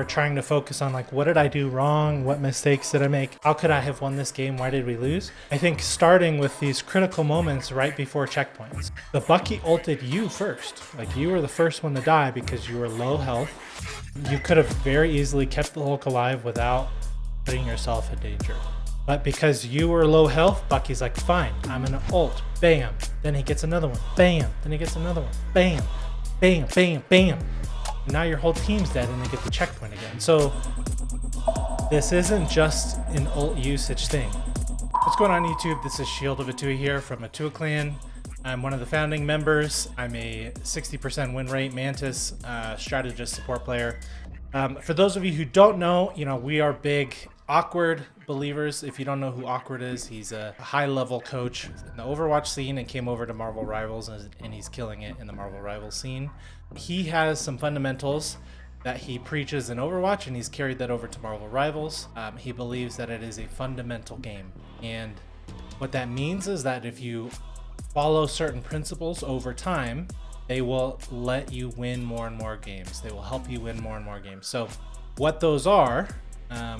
we're trying to focus on like, what did I do wrong? What mistakes did I make? How could I have won this game? Why did we lose? I think starting with these critical moments right before checkpoints. The Bucky ulted you first. Like, you were the first one to die because you were low health. You could have very easily kept the Hulk alive without putting yourself in danger. But because you were low health, Bucky's like, fine, I'm gonna ult. Bam. Then he gets another one. Bam. Then he gets another one. Bam. Bam. Bam. Bam. Now your whole team's dead and they get the checkpoint again. So this isn't just an ult usage thing. What's going on YouTube? This is Shield of Atua here from Atua Clan. I'm one of the founding members. I'm a 60% win rate Mantis strategist support player. For those of you who don't know, we are big Awkward believers. If you don't know who Awkward is, he's a high-level coach in the Overwatch scene and came over to Marvel Rivals, and he's killing it in the Marvel Rivals scene. He has some fundamentals that he preaches in Overwatch, and he's carried that over to Marvel Rivals. He believes that it is a fundamental game, and what that means is that if you follow certain principles over time, they will let you win more and more games. They will help you win more and more games. So what those are,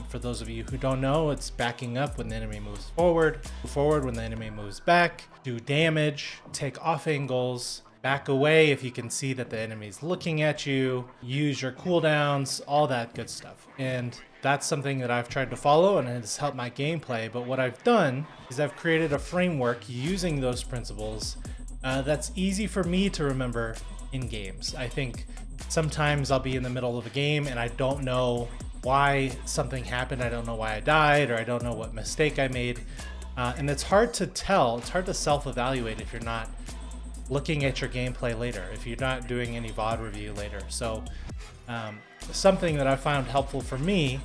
for those of you who don't know, it's backing up when the enemy moves forward, move forward when the enemy moves back, do damage, take off angles, back away if you can see that the enemy's looking at you, use your cooldowns, all that good stuff. And that's something that I've tried to follow, and it has helped my gameplay. But what I've done is I've created a framework using those principles that's easy for me to remember in games. I think sometimes I'll be in the middle of a game and I don't know why something happened. I don't know why I died, or I don't know what mistake I made. And it's hard to tell. It's hard to self-evaluate if you're not looking at your gameplay later, if you're not doing any VOD review later. So something that I found helpful for me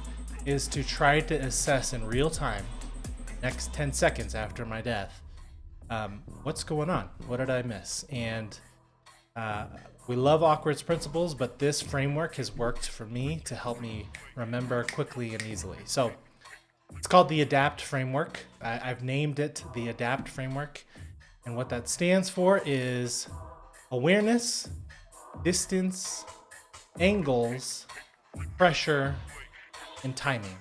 is to try to assess in real time, next 10 seconds after my death, what's going on? What did I miss? And we love Awkward's principles, but this framework has worked for me to help me remember quickly and easily. So it's called the ADAPT framework. I've named it the ADAPT framework. And what that stands for is awareness, distance, angles, pressure, and timing.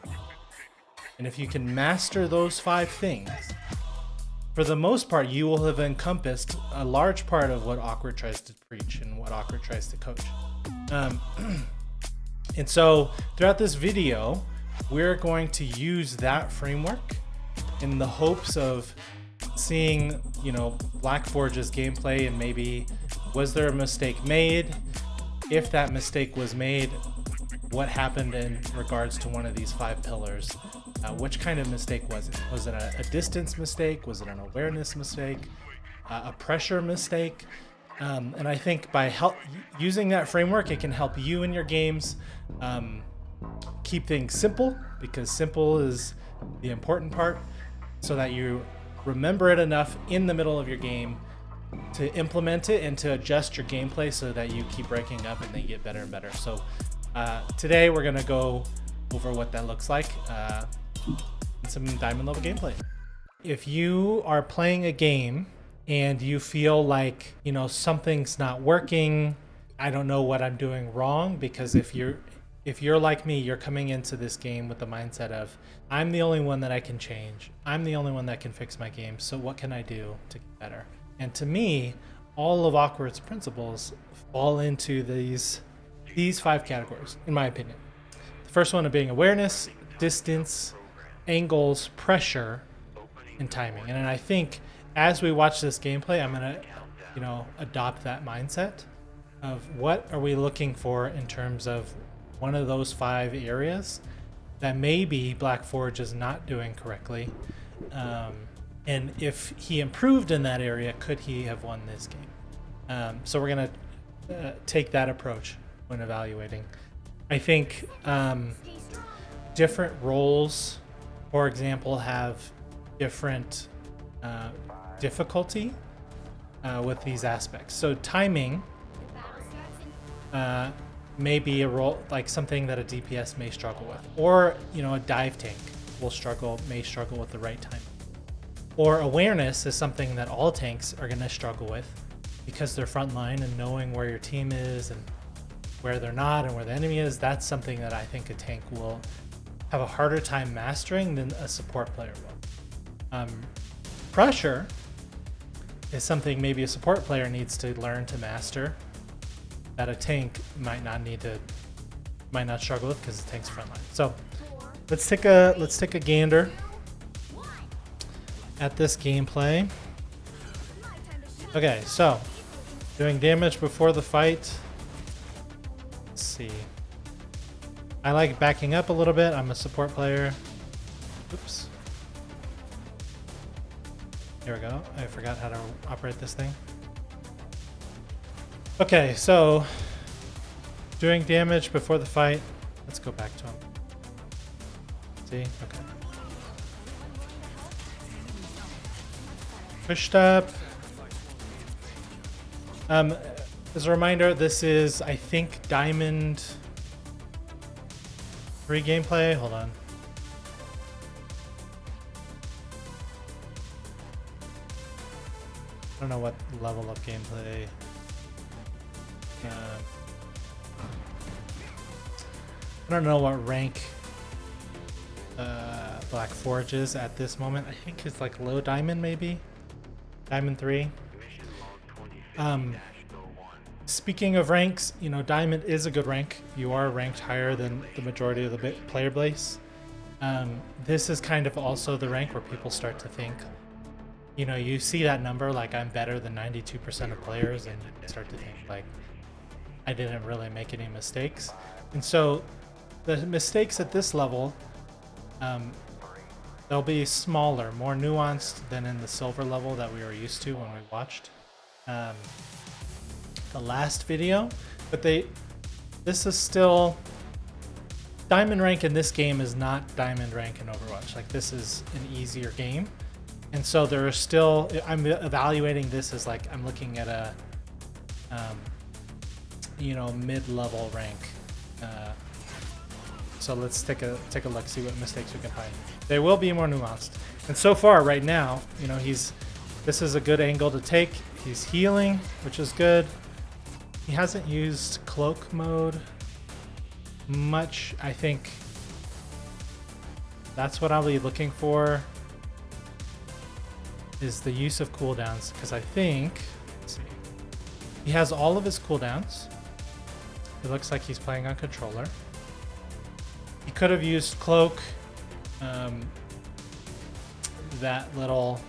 And if you can master those 5 things, for the most part, you will have encompassed a large part of what Awkward tries to preach and what Awkward tries to coach. And so throughout this video, we're going to use that framework in the hopes of seeing, Black Forge's gameplay, and maybe was there a mistake made? If that mistake was made, what happened in regards to one of these 5 pillars? Which kind of mistake was it? Was it a distance mistake? Was it an awareness mistake? A pressure mistake? And I think by using that framework, it can help you in your games keep things simple, because simple is the important part, so that you remember it enough in the middle of your game to implement it and to adjust your gameplay so that you keep breaking up and they get better and better. So today we're going to go over what that looks like. Some diamond level gameplay. If you are playing a game and you feel like, something's not working, I don't know what I'm doing wrong, because if you're like me, you're coming into this game with the mindset of, I'm the only one that I can change. I'm the only one that can fix my game. So what can I do to get better? And to me, all of Awkward's principles fall into these 5 categories, in my opinion. The first one being awareness, distance, angles, pressure, and timing. And I think as we watch this gameplay, I'm gonna, adopt that mindset of what are we looking for in terms of one of those 5 areas that maybe Black Forge is not doing correctly. And if he improved in that area, could he have won this game? So we're gonna take that approach when evaluating. I think different roles, for example, have different difficulty with these aspects. So timing may be a role, like something that a DPS may struggle with, or a dive tank may struggle with the right timing. Or awareness is something that all tanks are going to struggle with, because they're frontline and knowing where your team is and where they're not and where the enemy is, that's something that I think a tank will have a harder time mastering than a support player will. Pressure is something maybe a support player needs to learn to master that a tank might not struggle with because the tank's frontline. So let's take a gander at this gameplay. Okay, so doing damage before the fight. Let's see. I like backing up a little bit. I'm a support player. Oops. Here we go. I forgot how to operate this thing. Okay, so doing damage before the fight. Let's go back to him. See? Okay. Pushed up. As a reminder, this is, I think, Diamond 3 gameplay. Hold on. I don't know what level of gameplay. I don't know what rank Black Forge is at this moment. I think it's like low diamond, maybe Diamond 3. Speaking of ranks, you know, Diamond is a good rank. You are ranked higher than the majority of the player base. This is kind of also the rank where people start to think, you know, you see that number like I'm better than 92% of players, and you start to think like I didn't really make any mistakes. And so the mistakes at this level, they'll be smaller, more nuanced than in the silver level that we were used to when we watched the last video. But this is still diamond rank in this game is not diamond rank in Overwatch. Like, this is an easier game, and so there are still, I'm evaluating this as like I'm looking at a you know, mid-level rank. So let's take a look, see what mistakes we can find. They will be more nuanced, and so far right now, you know, this is a good angle to take. He's healing, which is good. He hasn't used cloak mode much. I think that's what I'll be looking for, is the use of cooldowns, because I think, let's see, he has all of his cooldowns. It looks like he's playing on controller. He could have used cloak, that little,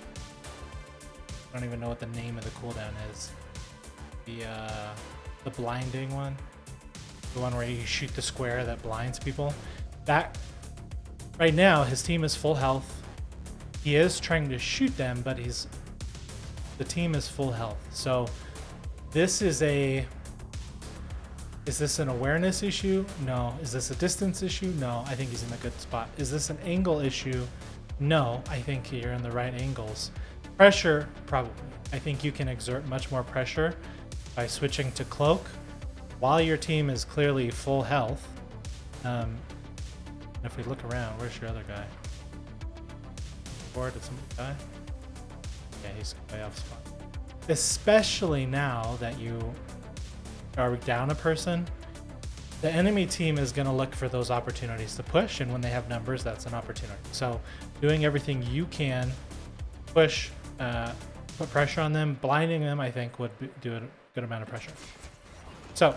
I don't even know what the name of the cooldown is. The blinding one, the one where you shoot the square that blinds people. That right now his team is full health. He is trying to shoot them, but the team is full health. So this is this an awareness issue? No. Is this a distance issue? No. I think he's in a good spot. Is this an angle issue? No. I think you're in the right angles. Pressure, probably. I think you can exert much more pressure by switching to cloak while your team is clearly full health. If we look around, where's your other guy? Or did somebody die? Yeah, he's way off spot. Especially now that you are down a person, the enemy team is going to look for those opportunities to push, and when they have numbers, that's an opportunity. So doing everything you can, push, put pressure on them, blinding them, I think would do a good amount of pressure. So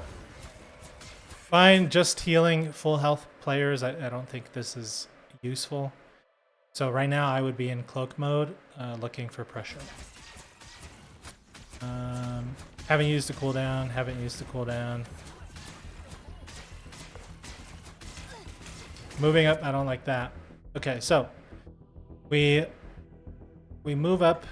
fine, just healing full health players. I don't think this is useful. So right now I would be in cloak mode, looking for pressure. Haven't used the cooldown, Moving up, I don't like that. Okay, so we move up,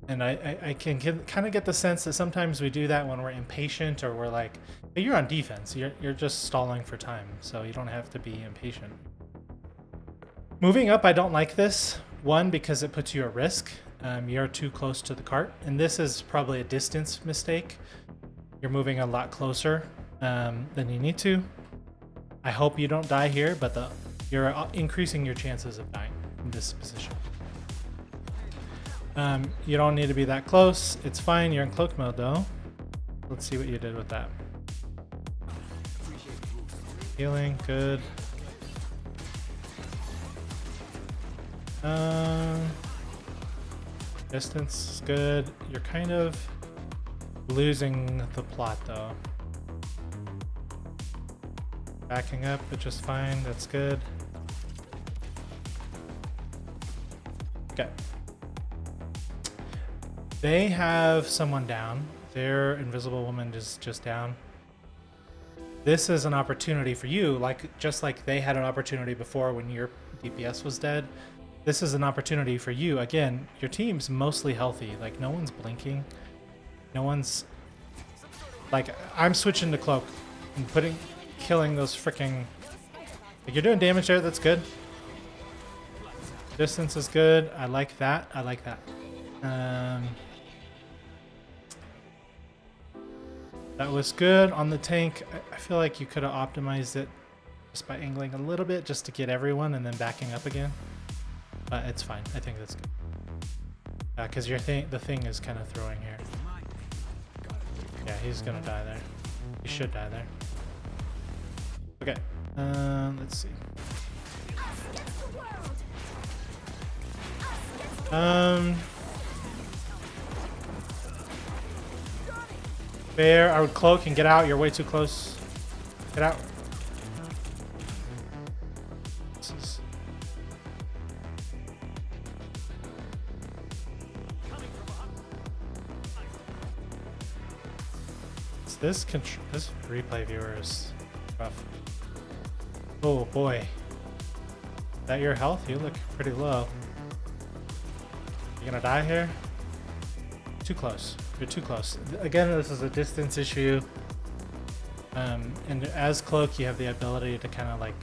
and I can kind of get the sense that sometimes we do that when we're impatient, or we're like, hey, you're on defense, you're just stalling for time, so you don't have to be impatient. Moving up, I don't like this. One, because it puts you at risk. You're too close to the cart, and this is probably a distance mistake. You're moving a lot closer than you need to. I hope you don't die here, but you're increasing your chances of dying in this position. You don't need to be that close. It's fine. You're in cloak mode though. Let's see what you did with that. Healing, good. Distance is good. You're kind of losing the plot though. Backing up, which is fine. That's good. Okay. They have someone down. Their invisible woman is just down. This is an opportunity for you, just like they had an opportunity before when your DPS was dead. This is an opportunity for you. Again, your team's mostly healthy. Like, no one's blinking. No one's... Like, I'm switching to Cloak and killing those freaking... Like, you're doing damage there, that's good. Distance is good. I like that. I like that. That was good on the tank. I feel like you could have optimized it just by angling a little bit just to get everyone and then backing up again. But it's fine. I think that's good. Because the thing is kind of throwing here. Yeah, he's gonna die there. He should die there. Okay. Let's see. Fair. I would cloak and get out. You're way too close. Get out. This replay viewer is rough. Oh boy. Is that your health? You look pretty low. You gonna die here? Too close. You're too close. Again, this is a distance issue. And as Cloak, you have the ability to kind of like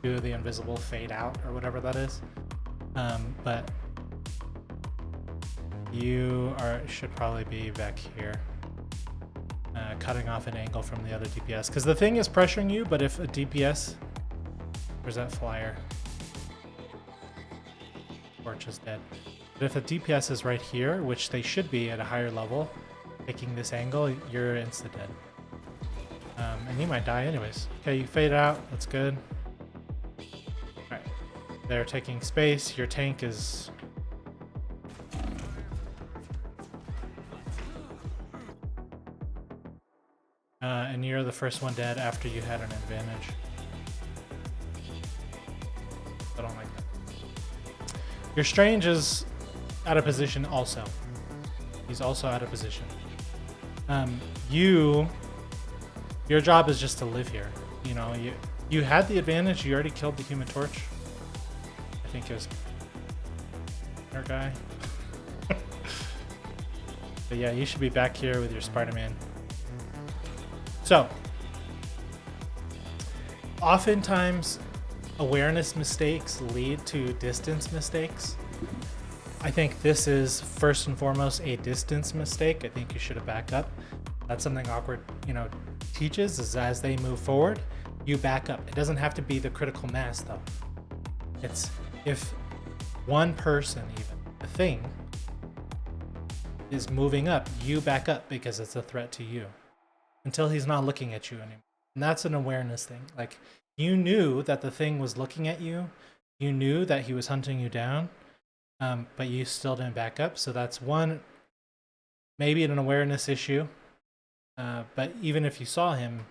do the invisible fade out or whatever that is. But you should probably be back here. Cutting off an angle from the other DPS. Because the thing is pressuring you, but if a DPS... Where's that flyer? Torch is dead. But if a DPS is right here, which they should be at a higher level, taking this angle, you're insta-dead. And you might die anyways. Okay, you fade out. That's good. Alright. They're taking space. Your tank is... and you're the first one dead after you had an advantage. I don't like that. Your Strange is out of position also. He's also out of position. Your job is just to live here. You know, you had the advantage. You already killed the Human Torch. I think it was our guy. But yeah, you should be back here with your Spider-Man. So, oftentimes awareness mistakes lead to distance mistakes. I think this is first and foremost a distance mistake. I think you should have backed up. That's something Awkward, teaches, is as they move forward, you back up. It doesn't have to be the critical mass though. It's if one person, even a thing, is moving up, you back up because it's a threat to you. Until he's not looking at you anymore. And that's an awareness thing. Like, you knew that the thing was looking at you. You knew that he was hunting you down, but you still didn't back up. So that's one, maybe an awareness issue. But even if you saw him,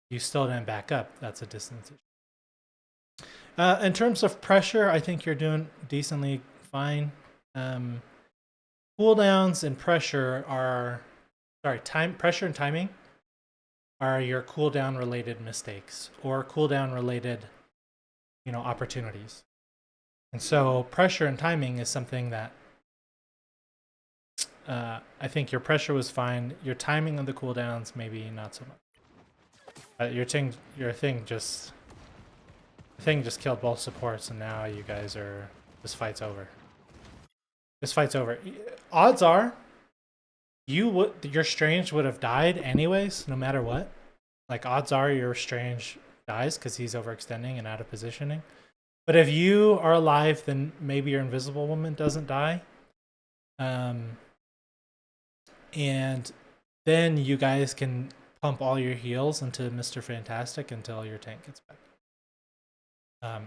you still didn't back up. That's a distance issue. In terms of pressure, I think you're doing decently fine. Cooldowns and pressure are... pressure and timing are your cooldown related mistakes or cooldown related, opportunities. And so pressure and timing is something that I think your pressure was fine. Your timing of the cooldowns, maybe not so much. Your thing just killed both supports, and now you guys are... This fight's over. This fight's over. Odds are your Strange would have died anyways, no matter what. Like, odds are your Strange dies because he's overextending and out of positioning. But if you are alive, then maybe your Invisible Woman doesn't die. And then you guys can pump all your heals into Mr. Fantastic until your tank gets back.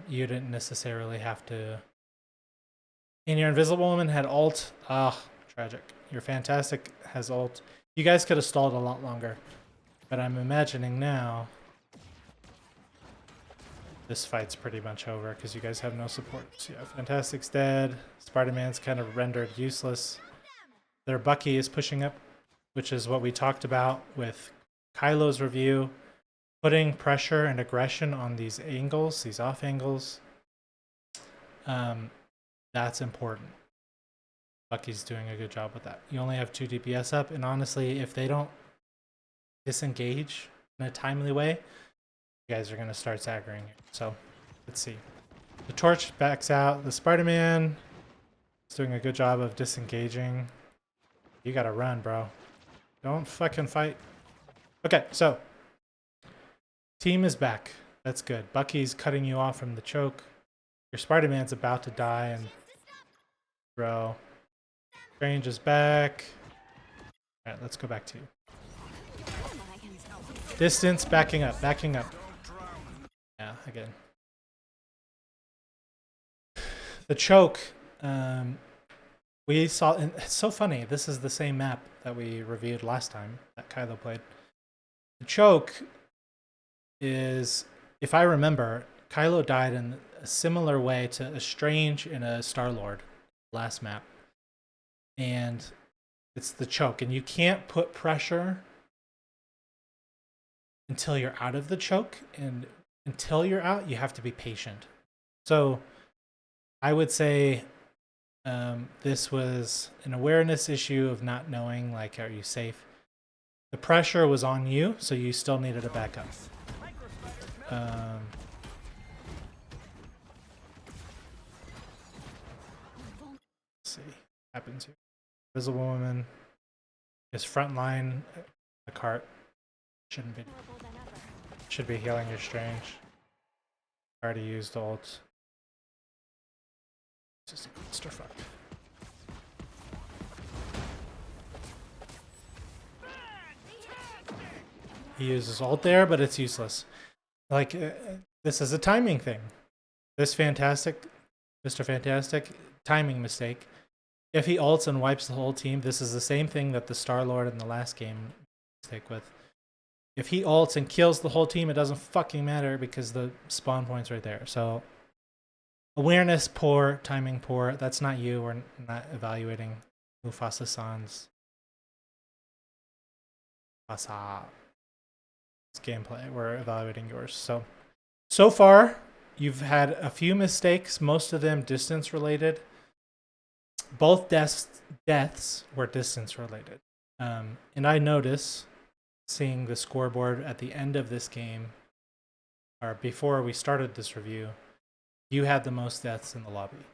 You didn't necessarily have to. And your Invisible Woman had ult. Ah, tragic. Your Fantastic has ult. You guys could have stalled a lot longer. But I'm imagining now this fight's pretty much over because you guys have no support. So yeah, Fantastic's dead. Spider-Man's kind of rendered useless. Their Bucky is pushing up, which is what we talked about with Kylo's review. Putting pressure and aggression on these angles, these off angles, that's important. Bucky's doing a good job with that. You only have 2 DPS up, and honestly, if they don't disengage in a timely way, you guys are going to start staggering it. So, let's see. The Torch backs out. The Spider-Man is doing a good job of disengaging. You got to run, bro. Don't fucking fight. Okay, so team is back. That's good. Bucky's cutting you off from the choke. Your Spider-Man's about to die, and bro, Strange is back. All right, let's go back to you. Distance, backing up, backing up. Yeah, again. The choke, we saw, and it's so funny. This is the same map that we reviewed last time that Kylo played. The choke is, if I remember, Kylo died in a similar way to a Strange and a Star-Lord last map. And it's the choke. And you can't put pressure until you're out of the choke. And until you're out, you have to be patient. So I would say this was an awareness issue of not knowing, like, are you safe? The pressure was on you, so you still needed a backup. Let's see what happens here. Invisible Woman is frontline. The cart should be healing your Strange. Already used ult. Just a clusterfuck. He uses ult there, but it's useless. Like, this is a timing thing. This Mr. Fantastic, timing mistake. If he ults and wipes the whole team, this is the same thing that the Star-Lord in the last game mistake with. If he ults and kills the whole team, it doesn't fucking matter because the spawn point's right there. So, awareness poor, timing poor. That's not you. We're not evaluating Mufasa-san's gameplay. We're evaluating yours. So far, you've had a few mistakes, most of them distance related. Both deaths were distance related. And I notice, seeing the scoreboard at the end of this game, or before we started this review, you had the most deaths in the lobby.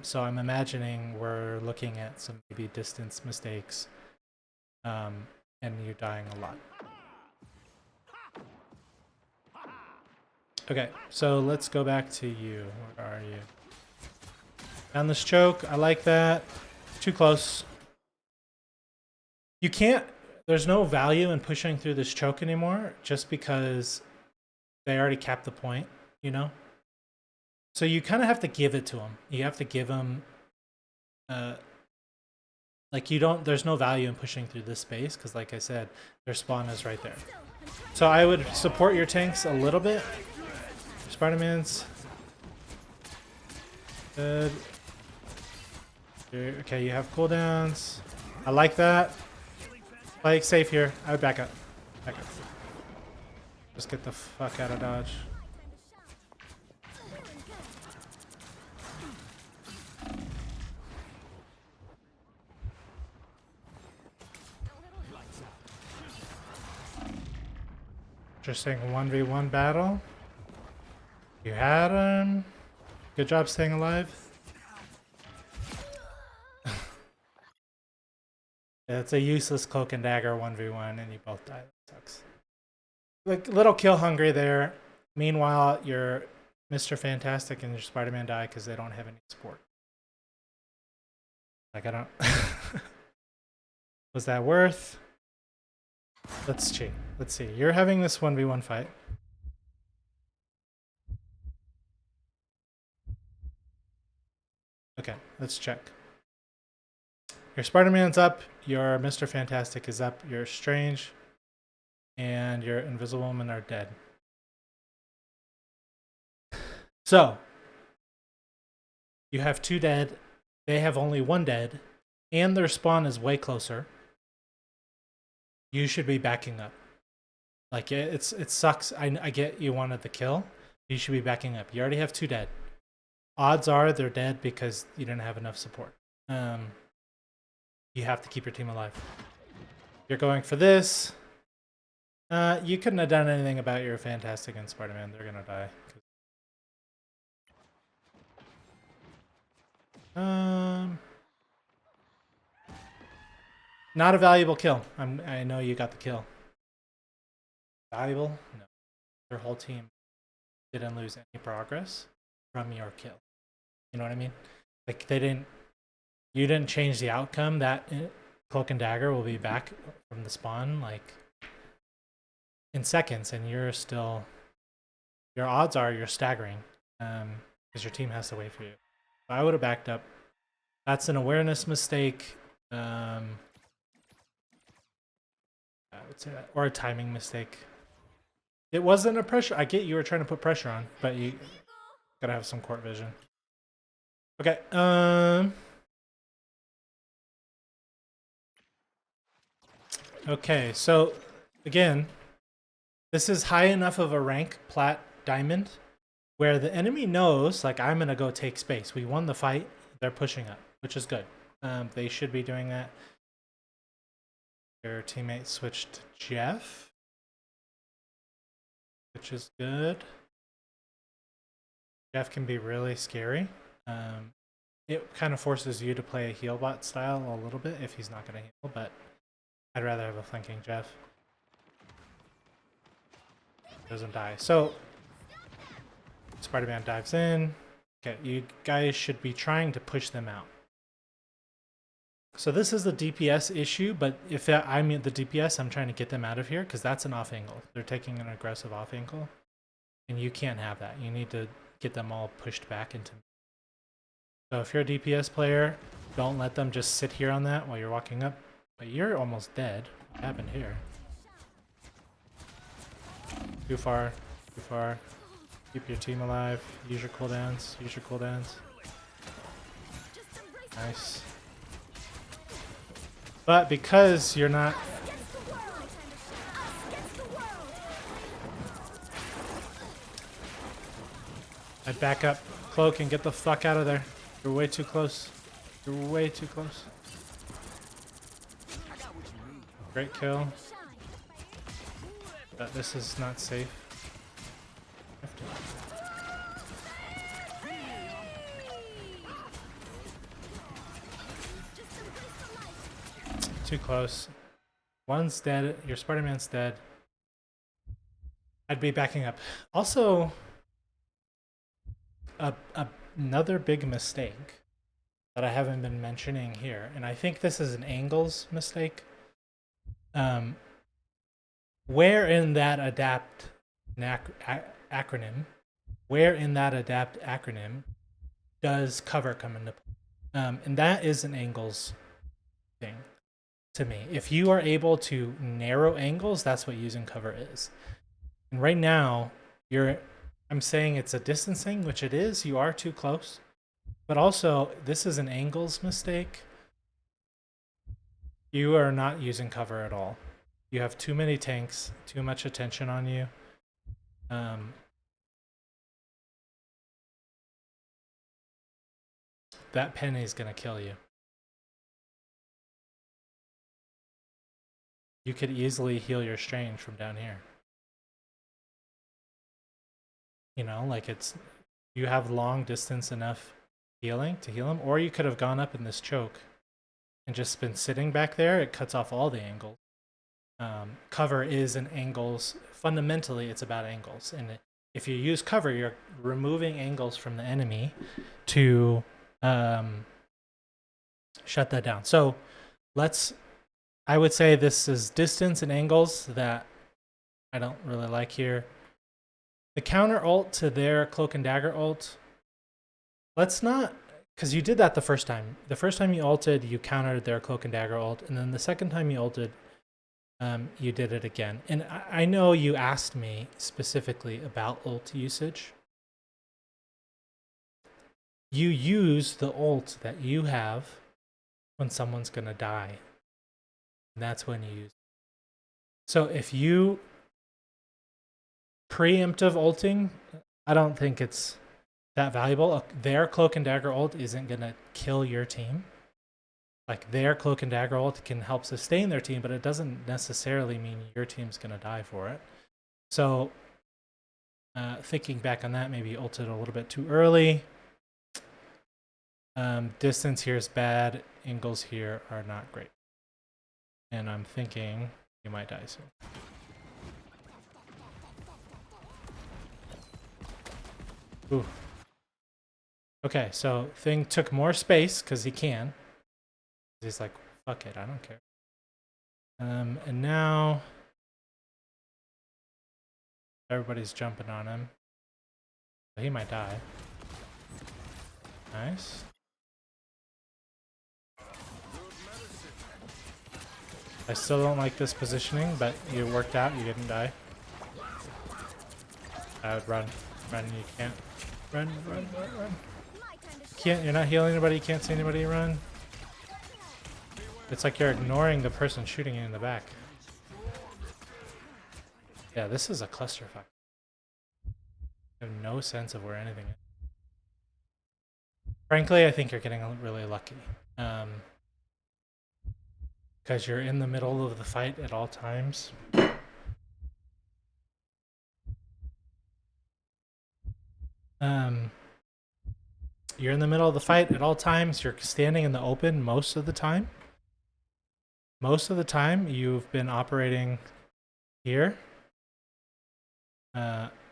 So I'm imagining we're looking at some maybe distance mistakes, and you dying a lot. Okay, so let's go back to you. Where are you? Down this choke. I like that. Too close. You can't... There's no value in pushing through this choke anymore just because they already capped the point, you know? So you kind of have to give it to them. You have to give them... like, you don't... There's no value in pushing through this space because, like I said, their spawn is right there. So I would support your tanks a little bit. Spider-Man's good. Okay, you have cooldowns. I like that. Play it safe here. I would back up. Back up. Just get the fuck out of dodge. Interesting 1v1 battle. You had him. Good job staying alive. It's a useless cloak and dagger 1v1 and you both die. That sucks. Like, little kill hungry there. Meanwhile, your Mr. Fantastic and your Spider-Man die because they don't have any support. Like, I don't... Was that worth? Let's cheat. Let's see. You're having this 1v1 fight. Okay, let's check. Your Spider-Man's up, your Mr. Fantastic is up, your Strange and your Invisible Woman are dead. So, you have 2 dead, they have only 1 dead, and their spawn is way closer. You should be backing up. Like, it sucks. I get you wanted the kill. You should be backing up. You already have 2 dead. Odds are they're dead because you didn't have enough support. You have to keep your team alive. You're going for this. You couldn't have done anything about your Fantastic and Spider-Man. They're gonna die. Not a valuable kill. I know you got the kill. Valuable? No. Your whole team didn't lose any progress from your kill. You know what I mean? Like, you didn't change the outcome. That Cloak and Dagger will be back from the spawn, like, in seconds, and you're still, your odds are you're staggering, because your team has to wait for you. So I would have backed up. That's an awareness mistake. I would say that, or a timing mistake. It wasn't a pressure. I get you were trying to put pressure on, but you gotta have some court vision. Okay. Okay, so again, this is high enough of a rank, Plat Diamond, where the enemy knows, like, I'm gonna go take space. We won the fight. They're pushing up, which is good. They should be doing that. Their teammate switched to Jeff, which is good. Jeff can be really scary. It kind of forces you to play a heal bot style a little bit if he's not going to heal, but I'd rather have a flanking Jeff. Doesn't die. So, Spider-Man dives in. Okay, you guys should be trying to push them out. So this is the DPS issue, but if I'm the DPS, I'm trying to get them out of here because that's an off angle. They're taking an aggressive off angle, and you can't have that. You need to get them all pushed back into. So if you're a DPS player, don't let them just sit here on that while you're walking up. But you're almost dead. What happened here? Too far. Too far. Keep your team alive. Use your cooldowns. Use your cooldowns. Nice. But because you're not... I'd back up Cloak and get the fuck out of there. You're way too close. You're way too close. Great kill. But this is not safe. Too close. One's dead. Your Spider-Man's dead. I'd be backing up. Also, another big mistake that I haven't been mentioning here, and I think this is an Angles mistake. Where in that adapt acronym, does cover come into play? And that is an Angles thing to me. If you are able to narrow angles, that's what using cover is. And right now, I'm saying it's a distancing, which it is. You are too close. But also, this is an Angles mistake. You are not using cover at all. You have too many tanks, too much attention on you. That penny is going to kill you. You could easily heal your Strange from down here. You know, like you have long distance enough healing to heal him, or you could have gone up in this choke and just been sitting back there. It cuts off all the angles. Cover is an angles. Fundamentally, it's about angles. And if you use cover, you're removing angles from the enemy to shut that down. So let's I would say this is distance and angles that I don't really like here. The counter ult to their Cloak and Dagger ult, let's not, because you did that the first time. The first time you ulted, you countered their Cloak and Dagger ult, and then the second time you ulted, you did it again. And I know you asked me specifically about ult usage. You use the ult that you have when someone's going to die. And that's when you use it. So if you preemptive ulting, I don't think it's that valuable. Their Cloak and Dagger ult isn't going to kill your team. Like, their Cloak and Dagger ult can help sustain their team, but it doesn't necessarily mean your team's going to die for it. So thinking back on that, maybe you ulted a little bit too early. Distance here is bad. Angles here are not great. And I'm thinking you might die soon. Ooh. Okay, so Thing took more space because he can. He's like, fuck it, I don't care. And now everybody's jumping on him. He might die. Nice. I still don't like this positioning, but it worked out. You didn't die. I would run. Run, you can't. Run. You're not healing anybody, you can't see anybody, run. It's like you're ignoring the person shooting you in the back. Yeah, this is a clusterfuck. I have no sense of where anything is. Frankly, I think you're getting really lucky. Because you're in the middle of the fight at all times. You're in the middle of the fight at all times. You're standing in the open most of the time. Most of the time, you've been operating here.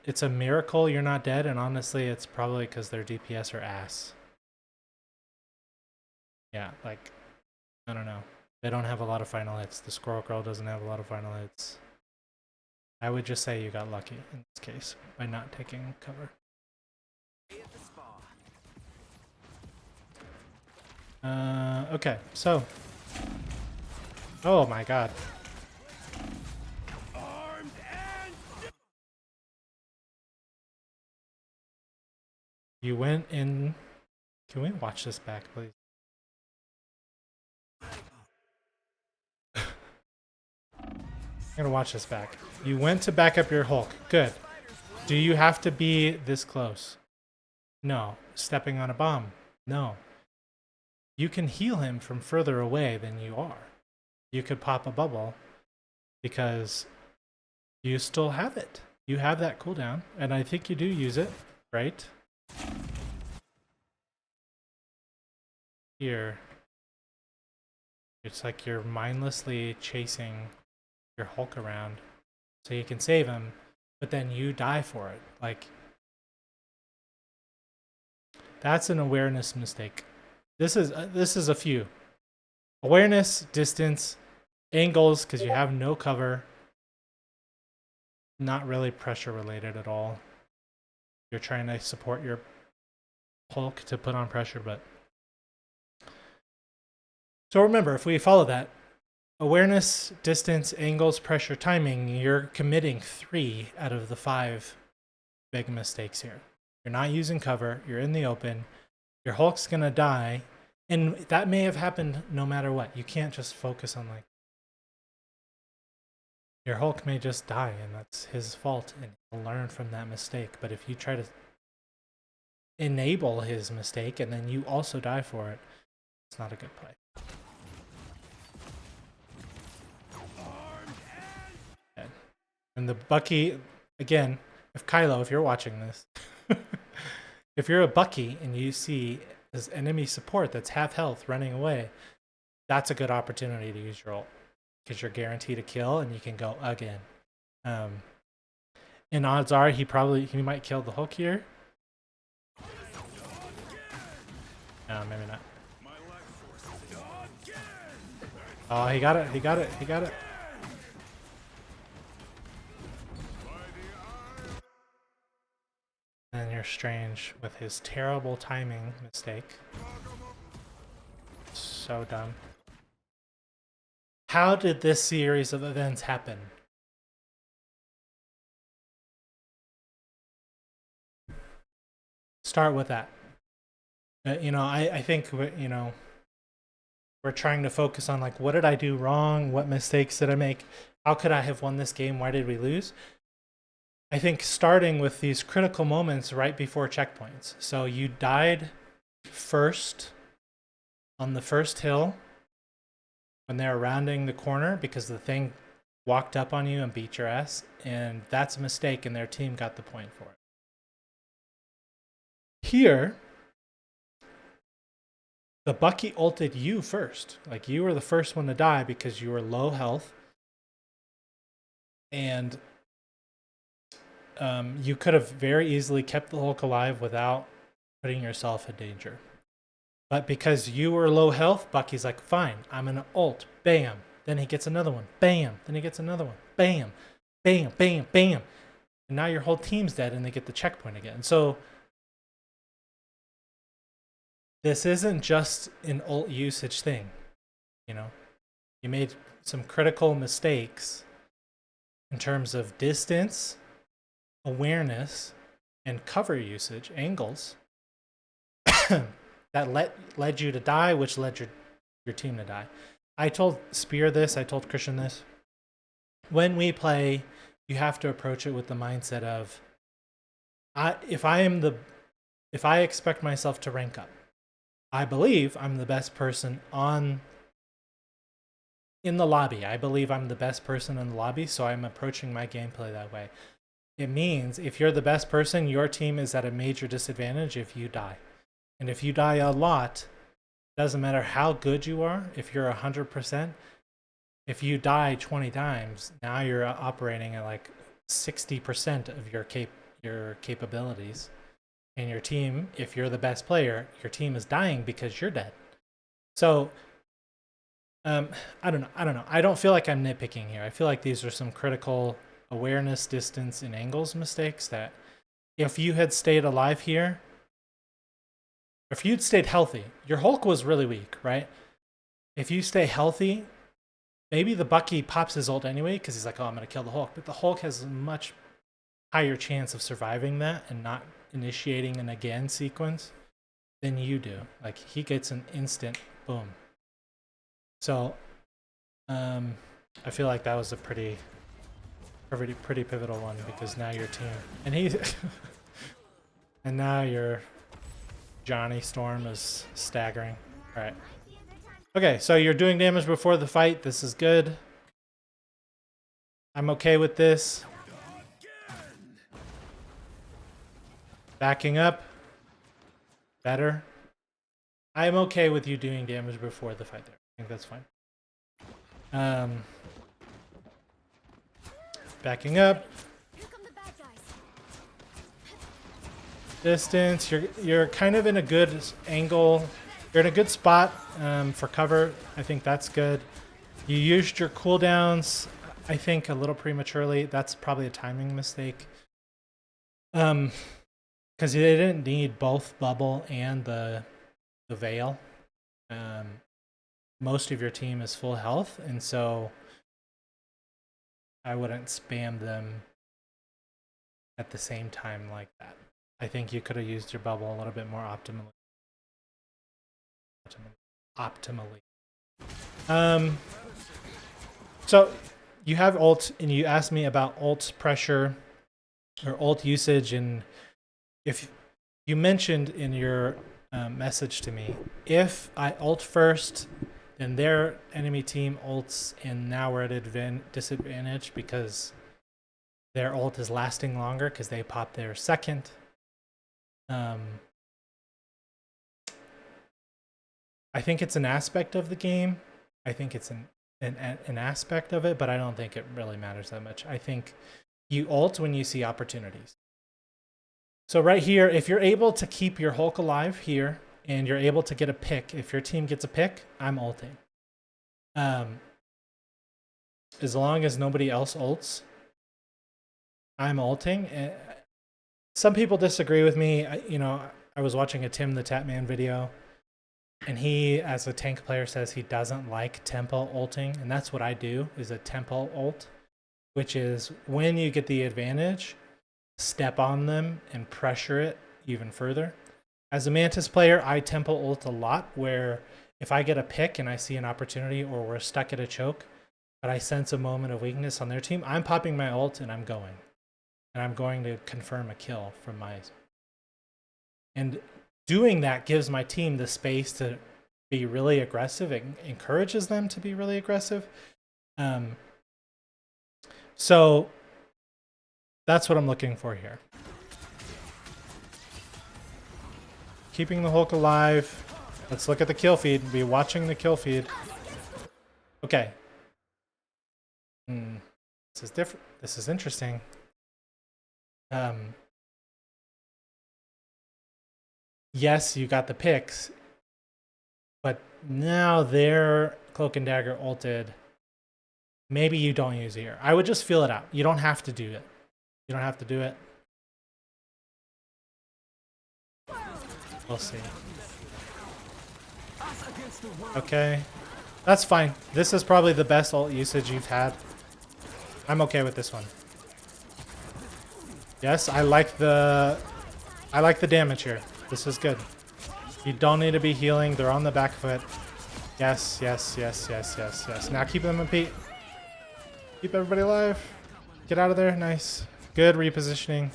It's a miracle you're not dead, and honestly, it's probably because their DPS are ass. Yeah, like, I don't know. They don't have a lot of final hits. The Squirrel Girl doesn't have a lot of final hits. I would just say you got lucky in this case by not taking cover. Okay, so. Oh my god. You went in. Can we watch this back, please? I'm gonna watch this back. You went to back up your Hulk. Good. Do you have to be this close? No. Stepping on a bomb? No. You can heal him from further away than you are. You could pop a bubble because you still have it. You have that cooldown, and I think you do use it, right? Here. It's like you're mindlessly chasing your Hulk around so you can save him, but then you die for it. Like, that's an awareness mistake. This is a few. Awareness, distance, angles, because you have no cover. Not really pressure related at all. You're trying to support your Hulk to put on pressure, but... So remember, if we follow that, awareness, distance, angles, pressure, timing, you're committing 3 out of the 5 big mistakes here. You're not using cover, you're in the open, your Hulk's gonna die, and that may have happened no matter what. You can't just focus on, like, your Hulk may just die, and that's his fault, and he'll learn from that mistake. But if you try to enable his mistake, and then you also die for it, it's not a good play. And the Bucky, again, if Kylo, if you're watching this, if you're a Bucky and you see this enemy support that's half health running away, that's a good opportunity to use your ult because you're guaranteed a kill and you can go again. And odds are he might kill the Hulk here. No, maybe not. Oh, he got it. He got it. He got it. And you're Strange with his terrible timing mistake. So dumb. How did this series of events happen? Start with that. I think, we're trying to focus on like, what did I do wrong? What mistakes did I make? How could I have won this game? Why did we lose? I think starting with these critical moments right before checkpoints. So you died first on the first hill when they were rounding the corner because the thing walked up on you and beat your ass. And that's a mistake, and their team got the point for it. Here, the Bucky ulted you first. Like, you were the first one to die because you were low health. And you could have very easily kept the Hulk alive without putting yourself in danger. But because you were low health, Bucky's like, fine, I'm going to ult. Bam. Then he gets another one. Bam. Then he gets another one. Bam. Bam. Bam. Bam. And now your whole team's dead and they get the checkpoint again. So this isn't just an ult usage thing. You made some critical mistakes in terms of distance, awareness, and cover usage, angles, that led you to die, which led your team to die. I told Spear this, I told Christian this. When we play, you have to approach it with the mindset of, if I expect myself to rank up, I believe I'm the best person in the lobby. I believe I'm the best person in the lobby, so I'm approaching my gameplay that way. It means if you're the best person, your team is at a major disadvantage if you die. And if you die a lot, doesn't matter how good you are, if you're 100%, if you die 20 times, now you're operating at like 60% of your capabilities. And your team, if you're the best player, your team is dying because you're dead. So I don't know. I don't feel like I'm nitpicking here. I feel like these are some critical awareness, distance, and angles mistakes that if you had stayed alive here, if you'd stayed healthy, your Hulk was really weak, right? If you stay healthy, maybe the Bucky pops his ult anyway because he's like, oh, I'm going to kill the Hulk. But the Hulk has a much higher chance of surviving that and not initiating an again sequence than you do. Like, he gets an instant boom. So I feel like that was a pretty pivotal one because now your team and now your Johnny Storm is staggering. All right. Okay, so you're doing damage before the fight. This is good. I'm okay with this. Backing up. Better. I'm okay with you doing damage before the fight there. I think that's fine. Backing up. Distance. You're kind of in a good angle. You're in a good spot for cover. I think that's good. You used your cooldowns, I think, a little prematurely. That's probably a timing mistake. Because they didn't need both bubble and the veil. Most of your team is full health, and so I wouldn't spam them at the same time like that. I think you could have used your bubble a little bit more optimally. So you have ult, and you asked me about ult pressure or ult usage, and if you mentioned in your message to me, if I ult first, then their enemy team ults, and now we're at disadvantage because their ult is lasting longer because they pop their second. I think it's an aspect of the game. I think it's an aspect of it, but I don't think it really matters that much. I think you ult when you see opportunities. So right here, if you're able to keep your Hulk alive here, and you're able to get a pick, if your team gets a pick, I'm ulting. As long as nobody else ults, I'm ulting. Some people disagree with me. I was watching a Tim the Tatman video, and he, as a tank player, says he doesn't like tempo ulting, and that's what I do, is a tempo ult, which is when you get the advantage, step on them and pressure it even further. As a Mantis player, I tempo ult a lot, where if I get a pick and I see an opportunity or we're stuck at a choke, but I sense a moment of weakness on their team, I'm popping my ult and I'm going. And I'm going to confirm a kill from my... And doing that gives my team the space to be really aggressive. It encourages them to be really aggressive. So that's what I'm looking for here. Keeping the Hulk alive. Let's look at the kill feed. Be watching the kill feed. Okay. This is different. This is interesting. Yes, you got the picks, but now they're Cloak and Dagger ulted. Maybe you don't use it here. I would just feel it out. You don't have to do it. You don't have to do it. We'll see. Okay. That's fine. This is probably the best ult usage you've had. I'm okay with this one. Yes, I like the damage here. This is good. You don't need to be healing. They're on the back foot. Yes, yes, yes, yes, yes, yes. Now keep them in Pete. Keep everybody alive. Get out of there. Nice. Good repositioning.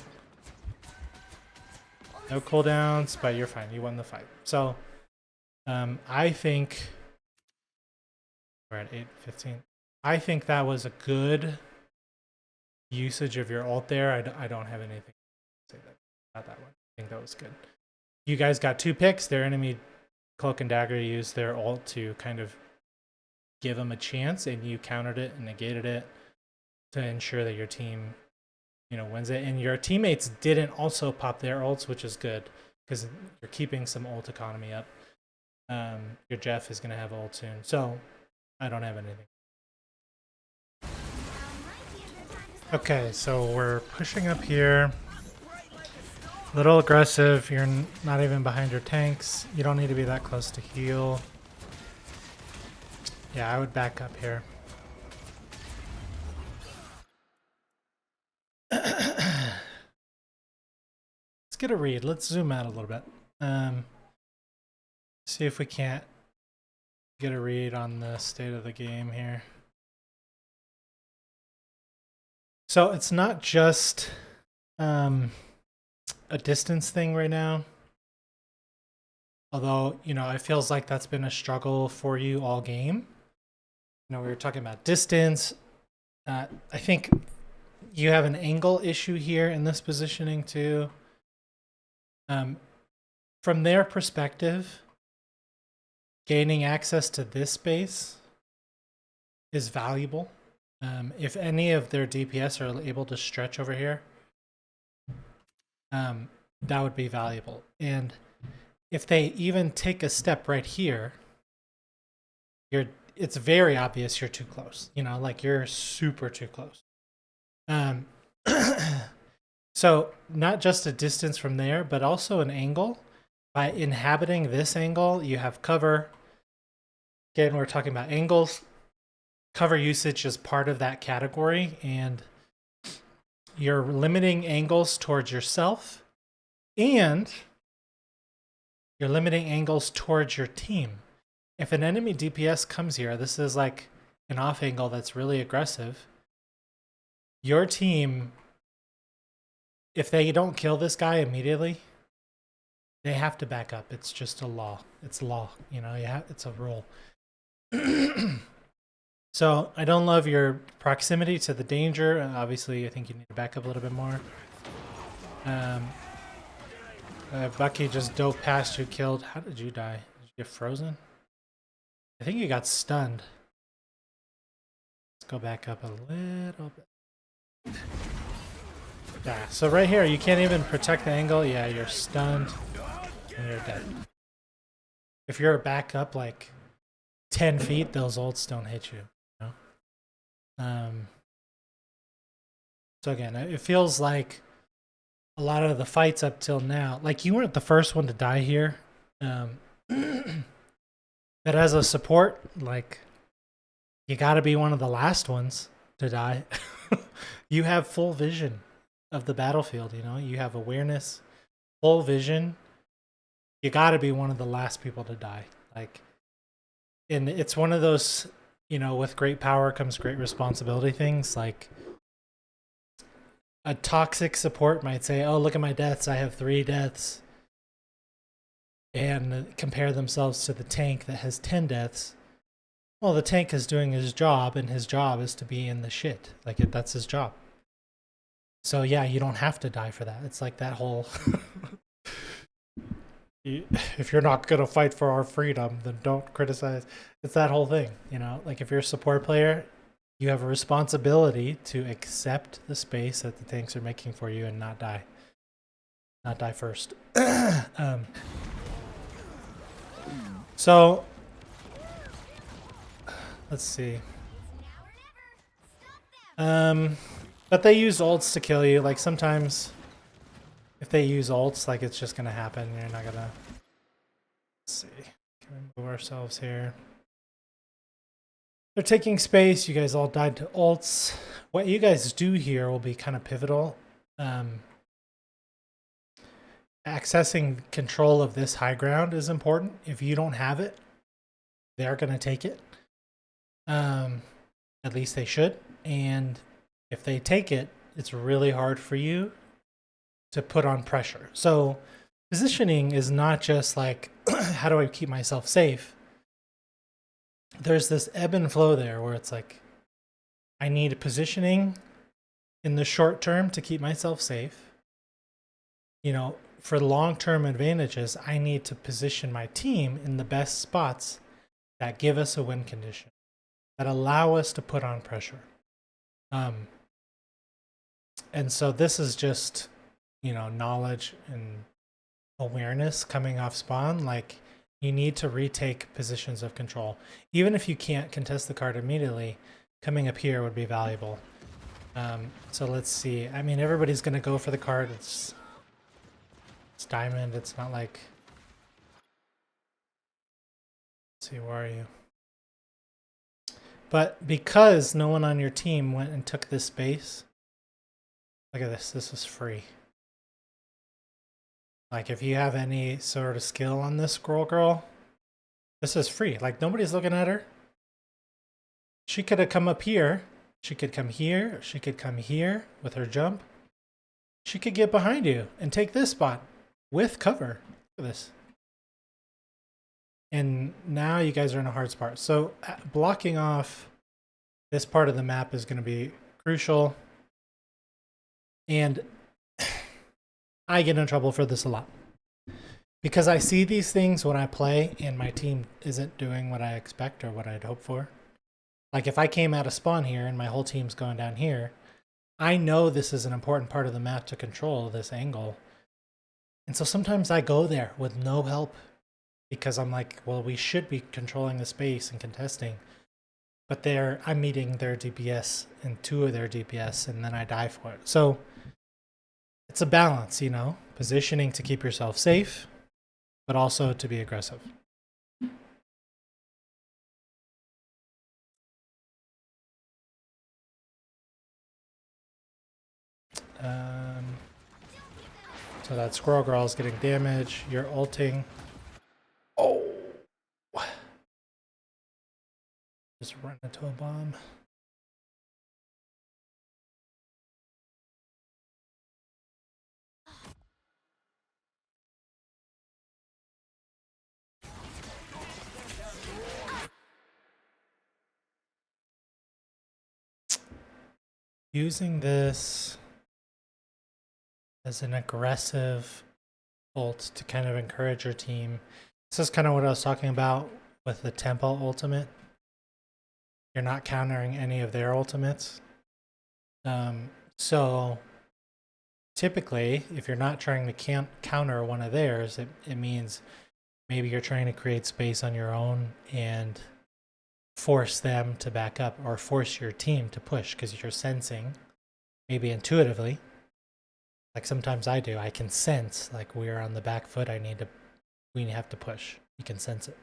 No cooldowns, but you're fine. You won the fight. So, I think we're at 8:15. I think that was a good usage of your ult there. I don't have anything to say about that one. I think that was good. You guys got 2 picks. Their enemy Cloak and Dagger used their ult to kind of give them a chance, and you countered it and negated it to ensure that your team, wins it. And your teammates didn't also pop their ults, which is good because you're keeping some ult economy up. Your Jeff is going to have ult soon. So I don't have anything. Okay, so we're pushing up here. Little aggressive. You're not even behind your tanks. You don't need to be that close to heal. Yeah, I would back up here. Let's get a read. Let's zoom out a little bit. See if we can't get a read on the state of the game here. So it's not just a distance thing right now. Although, it feels like that's been a struggle for you all game. We were talking about distance. I think you have an angle issue here in this positioning too. From their perspective, gaining access to this space is valuable. If any of their DPS are able to stretch over here, that would be valuable. And if they even take a step right here, it's very obvious you're too close. Like you're super too close. So not just a distance from there, but also an angle. By inhabiting this angle, you have cover. Again, we're talking about angles. Cover usage is part of that category, and you're limiting angles towards yourself, and you're limiting angles towards your team. If an enemy DPS comes here, this is like an off angle that's really aggressive. Your team, if they don't kill this guy immediately, they have to back up. It's just a law. It's law. It's a rule. So I don't love your proximity to the danger. Obviously, I think you need to back up a little bit more. Bucky just dove past you, killed. How did you die? Did you get frozen? I think you got stunned. Let's go back up a little bit. Yeah, so right here, you can't even protect the angle. Yeah, you're stunned and you're dead. If you're back up like 10 feet, those ults don't hit you. You know? So again, it feels like a lot of the fights up till now, like you weren't the first one to die here. But as a support, like you got to be one of the last ones to die. You have full vision of the battlefield, you know, you have awareness, full vision. You got to be one of the last people to die. Like, and it's one of those, you know, with great power comes great responsibility things. Like, a toxic support might say, oh, look at my deaths. I have 3 deaths. And compare themselves to the tank that has 10 deaths. Well, the tank is doing his job, and his job is to be in the shit. Like, that's his job. So, yeah, you don't have to die for that. It's like that whole... if you're not going to fight for our freedom, then don't criticize. It's that whole thing, you know? Like, if you're a support player, you have a responsibility to accept the space that the tanks are making for you and not die. Not die first. So, let's see. But they use ults to kill you. Like, sometimes if they use ults, like, it's just gonna happen. You're not gonna... Let's see. Can we move ourselves here? They're taking space. You guys all died to ults. What you guys do here will be kind of pivotal. Accessing control of this high ground is important. If you don't have it, they're going to take it. At least they should. And if they take it, it's really hard for you to put on pressure. So positioning is not just like, how do I keep myself safe? There's this ebb and flow there where it's like, I need positioning in the short term to keep myself safe. You know, for long-term advantages, I need to position my team in the best spots that give us a win condition, that allow us to put on pressure. And so this is just, you know, knowledge and awareness coming off spawn. Like, you need to retake positions of control. Even if you can't contest the card immediately, coming up here would be valuable. So let's see. I mean, everybody's going to go for the card. It's diamond. It's not like... Let's see, where are you? But because no one on your team went and took this space, look at this. This is free. Like, if you have any sort of skill on this Squirrel Girl, this is free. Like, nobody's looking at her. She could have come up here. She could come here. She could come here with her jump. She could get behind you and take this spot with cover. Look at this. And now you guys are in a hard spot. So blocking off this part of the map is going to be crucial. And I get in trouble for this a lot. Because I see these things when I play and my team isn't doing what I expect or what I'd hope for. Like, if I came out of spawn here and my whole team's going down here, I know this is an important part of the map to control, this angle. And so sometimes I go there with no help because I'm like, well, we should be controlling the space and contesting. But I'm meeting their DPS and 2 of their DPS, and then I die for it. So it's a balance, you know, positioning to keep yourself safe, but also to be aggressive. So that Squirrel Girl is getting damage. You're ulting. Oh! Just run into a bomb. Using this as an aggressive ult to kind of encourage your team. This is kind of what I was talking about with the Tempo ultimate. You're not countering any of their ultimates. So typically, if you're not trying to counter one of theirs, it means maybe you're trying to create space on your own and force them to back up or force your team to push because you're sensing, maybe intuitively, like sometimes I do, I can sense like we're on the back foot, we have to push. You can sense it.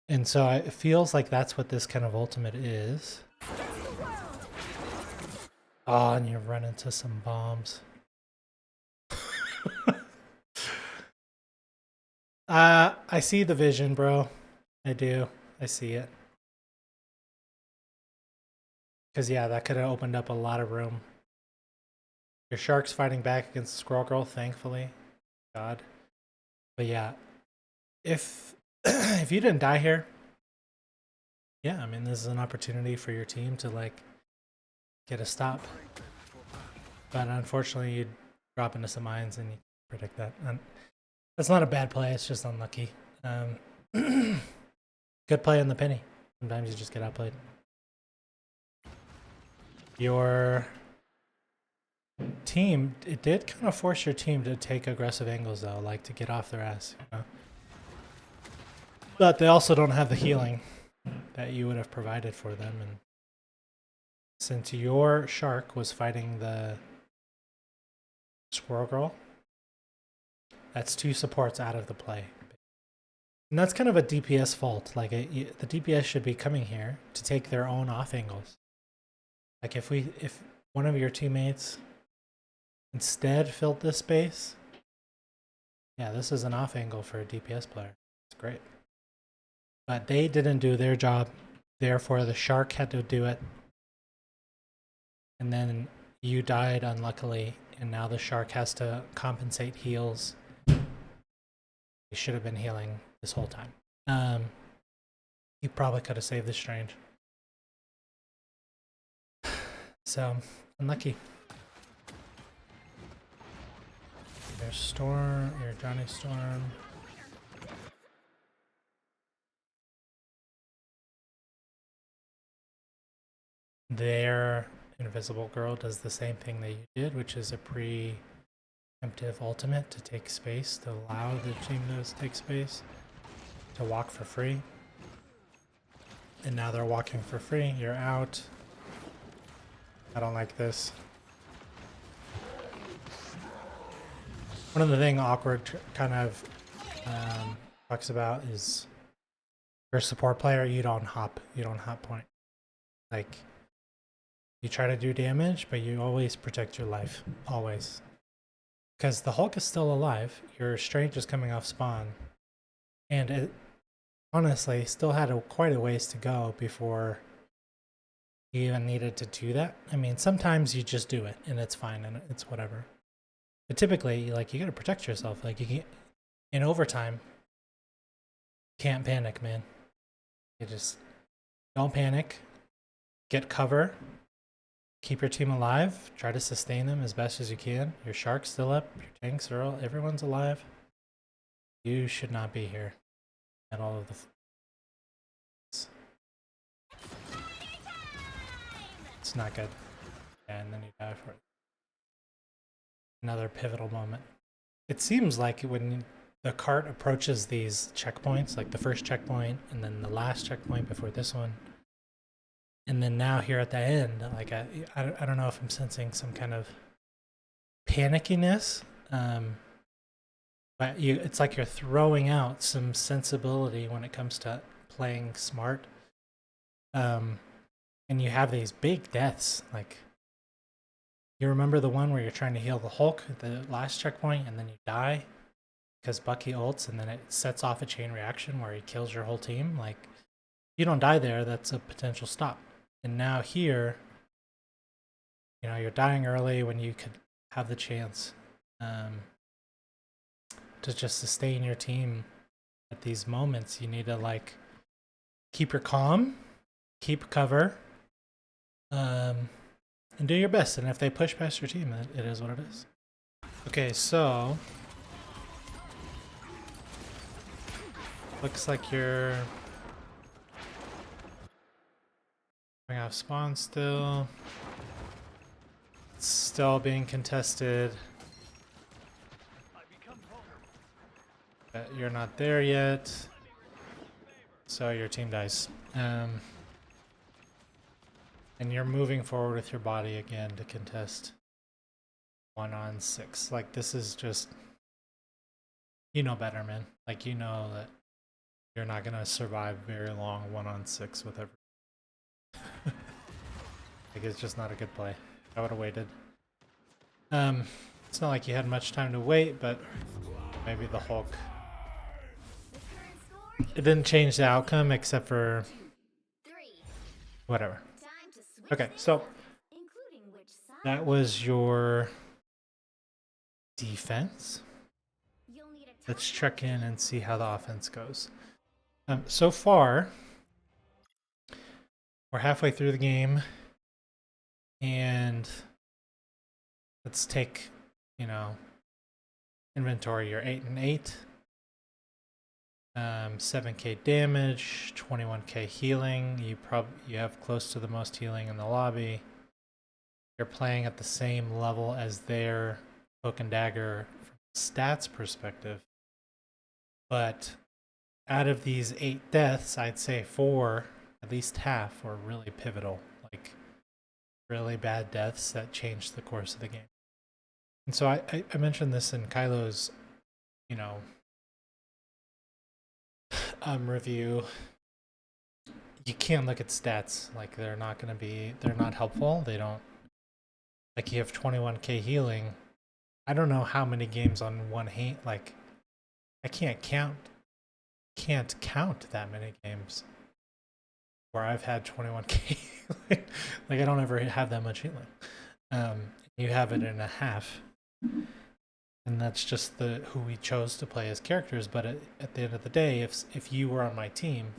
And so it feels like that's what this kind of ultimate is. Oh, and you run into some bombs. I see the vision, bro. I do. I see it. Because, yeah, that could have opened up a lot of room. Your shark's fighting back against the Squirrel Girl, thankfully. God. But, yeah. If if you didn't die here, yeah, I mean, this is an opportunity for your team to, like, get a stop. But unfortunately, you drop into some mines and you predict that. And that's not a bad play, it's just unlucky. Good play on the penny. Sometimes you just get outplayed. Your team, it did kind of force your team to take aggressive angles though, like to get off their ass, you know? But they also don't have the healing that you would have provided for them. And since your shark was fighting the Squirrel Girl, that's 2 supports out of the play. And that's kind of a DPS fault. Like the DPS should be coming here to take their own off angles. Like if one of your teammates instead filled this space, yeah, this is an off angle for a DPS player. It's great. But they didn't do their job, therefore the shark had to do it. And then you died unluckily, and now the shark has to compensate heals. He should have been healing this whole time. He probably could have saved the Strange. So, unlucky. There's Storm, your Johnny Storm. Their Invisible Girl does the same thing that you did, which is a preemptive ultimate to take space, to allow the team to take space, to walk for free. And now they're walking for free. You're out. I don't like this. One of the things Awkward kind of talks about is you're a support player, you don't hop point. Like, you try to do damage, but you always protect your life. Always. Because the Hulk is still alive, your Strange is coming off spawn, and it honestly still had quite a ways to go before you even needed to do that. I mean, sometimes you just do it, and it's fine, and it's whatever. But typically, like, you gotta protect yourself. Like, you can't, in overtime, can't panic, man. You just don't panic. Get cover. Keep your team alive. Try to sustain them as best as you can. Your shark's still up. Your tanks are all. Everyone's alive. You should not be here at all of the. It's not good. And then you die for it. Another pivotal moment. It seems like when the cart approaches these checkpoints, like the first checkpoint and then the last checkpoint before this one, and then now here at the end, like I don't know if I'm sensing some kind of panickiness, but it's like you're throwing out some sensibility when it comes to playing smart, and you have these big deaths. Like, you remember the one where you're trying to heal the Hulk at the last checkpoint and then you die because Bucky ults and then it sets off a chain reaction where he kills your whole team? Like, you don't die there, that's a potential stop. And now here, you know, you're dying early when you could have the chance to just sustain your team at these moments. You need to, like, keep your calm, keep cover, and do your best. And if they push past your team, it is what it is. Okay, so looks like you're coming off spawn still. It's still being contested. But you're not there yet. So your team dies. And you're moving forward with your body again to contest 1-on-6. Like, this is just, you know better, man. Like, you know that you're not gonna survive very long 1-on-6 with every. Like, it's just not a good play. I would have waited. It's not like you had much time to wait, but maybe the Hulk. It didn't change the outcome except for whatever. Okay, so that was your defense. Let's check in and see how the offense goes. So far, we're halfway through the game, and let's take, inventory. You're 8-8. 7k damage, 21k healing. You have close to the most healing in the lobby. You're playing at the same level as their Cloak and Dagger from a stats perspective. But out of these 8 deaths, I'd say 4, at least half, were really pivotal. Like, really bad deaths that changed the course of the game. And so I mentioned this in Kylo's, review. You can't look at stats. Like, they're not helpful. They don't, like, you have 21k healing. I don't know how many games on one hand, like, I can't count that many games where I've had 21k healing. Like, I don't ever have that much healing. You have it in a half. And that's just who we chose to play as characters. But at the end of the day, if you were on my team,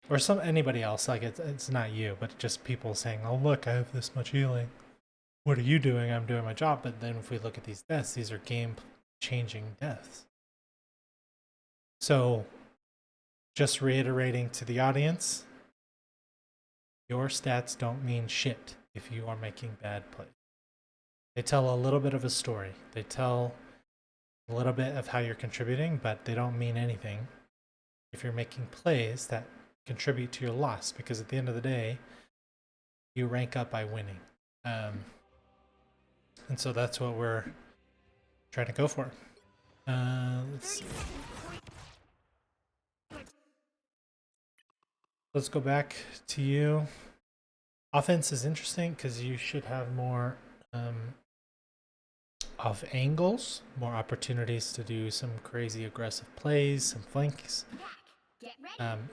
or anybody else, like, it's not you, but just people saying, "Oh, look, I have this much healing. What are you doing? I'm doing my job." But then if we look at these deaths, these are game-changing deaths. So, just reiterating to the audience, your stats don't mean shit if you are making bad plays. They tell a little bit of a story. They tell a little bit of how you're contributing, but they don't mean anything if you're making plays that contribute to your loss, because at the end of the day, you rank up by winning. And so that's what we're trying to go for. Let's see. Let's go back to you. Offense is interesting because you should have more off angles, more opportunities to do some crazy aggressive plays, some flanks.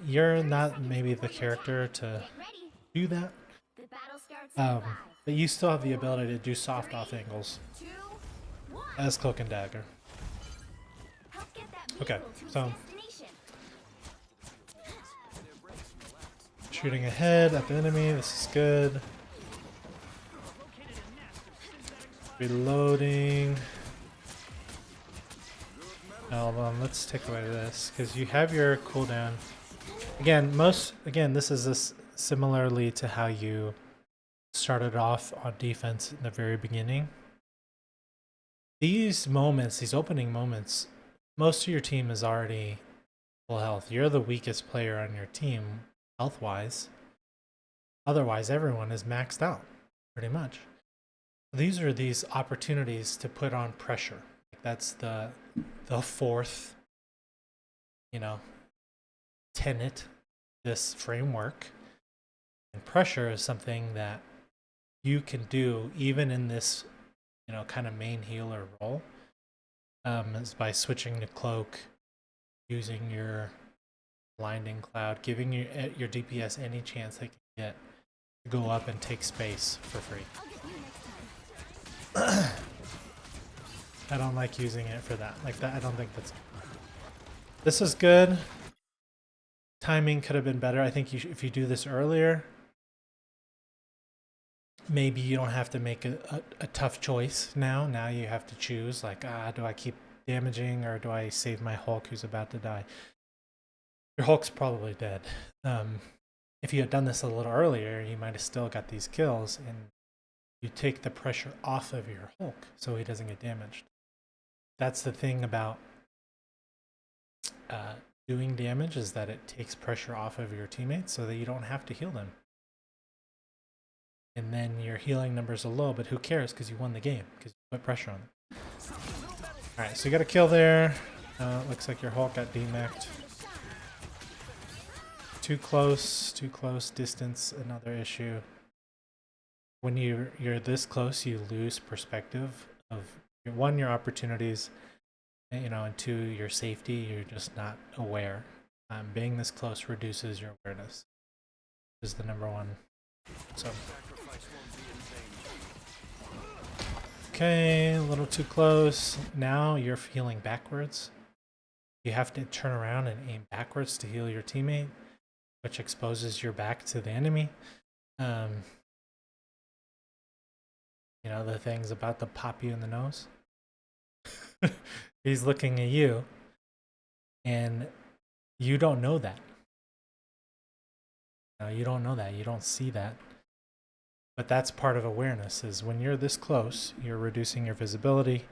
You're not maybe the character to do that, but you still have the ability to do soft off angles as Cloak and Dagger. Okay, so shooting ahead at the enemy, this is good. Reloading. Hold on, let's take away this because you have your cooldown. Again, this is similarly to how you started off on defense in the very beginning. These moments, these opening moments, most of your team is already full health. You're the weakest player on your team, health-wise. Otherwise, everyone is maxed out, pretty much. These are these opportunities to put on pressure. That's the fourth, tenet, this framework. And pressure is something that you can do even in this, kind of main healer role. Is by switching to Cloak, using your Blinding Cloud, giving your DPS any chance they can get to go up and take space for free. I don't like using it for that. Like that, I don't think that's. This is good. Timing could have been better. I think if you do this earlier, maybe you don't have to make a tough choice now. Now you have to choose, like, do I keep damaging or do I save my Hulk who's about to die? Your Hulk's probably dead. If you had done this a little earlier, you might have still got these kills, and you take the pressure off of your Hulk so he doesn't get damaged. That's the thing about doing damage is that it takes pressure off of your teammates so that you don't have to heal them. And then your healing numbers are low, but who cares because you won the game because you put pressure on them. Alright, so you got a kill there. Looks like your Hulk got demeched. Too close distance, another issue. When you're this close, you lose perspective of one, your opportunities, and two, your safety. You're just not aware. Being this close reduces your awareness. Is the number one. So okay, a little too close. Now you're healing backwards. You have to turn around and aim backwards to heal your teammate, which exposes your back to the enemy. The things about to pop you in the nose. He's looking at you, and you don't know that. You don't know that. You don't see that. But that's part of awareness, is when you're this close, you're reducing your visibility,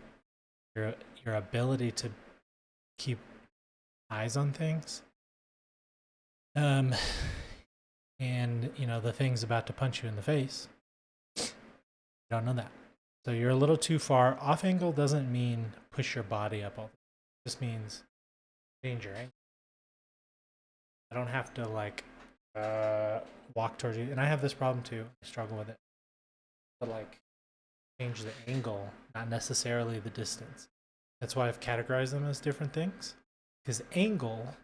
your ability to keep eyes on things. And the thing's about to punch you in the face. You don't know that. So you're a little too far. Off angle doesn't mean push your body up all the time. It just means change your angle. I don't have to walk towards you. And I have this problem too. I struggle with it. But change the angle, not necessarily the distance. That's why I've categorized them as different things. Because angle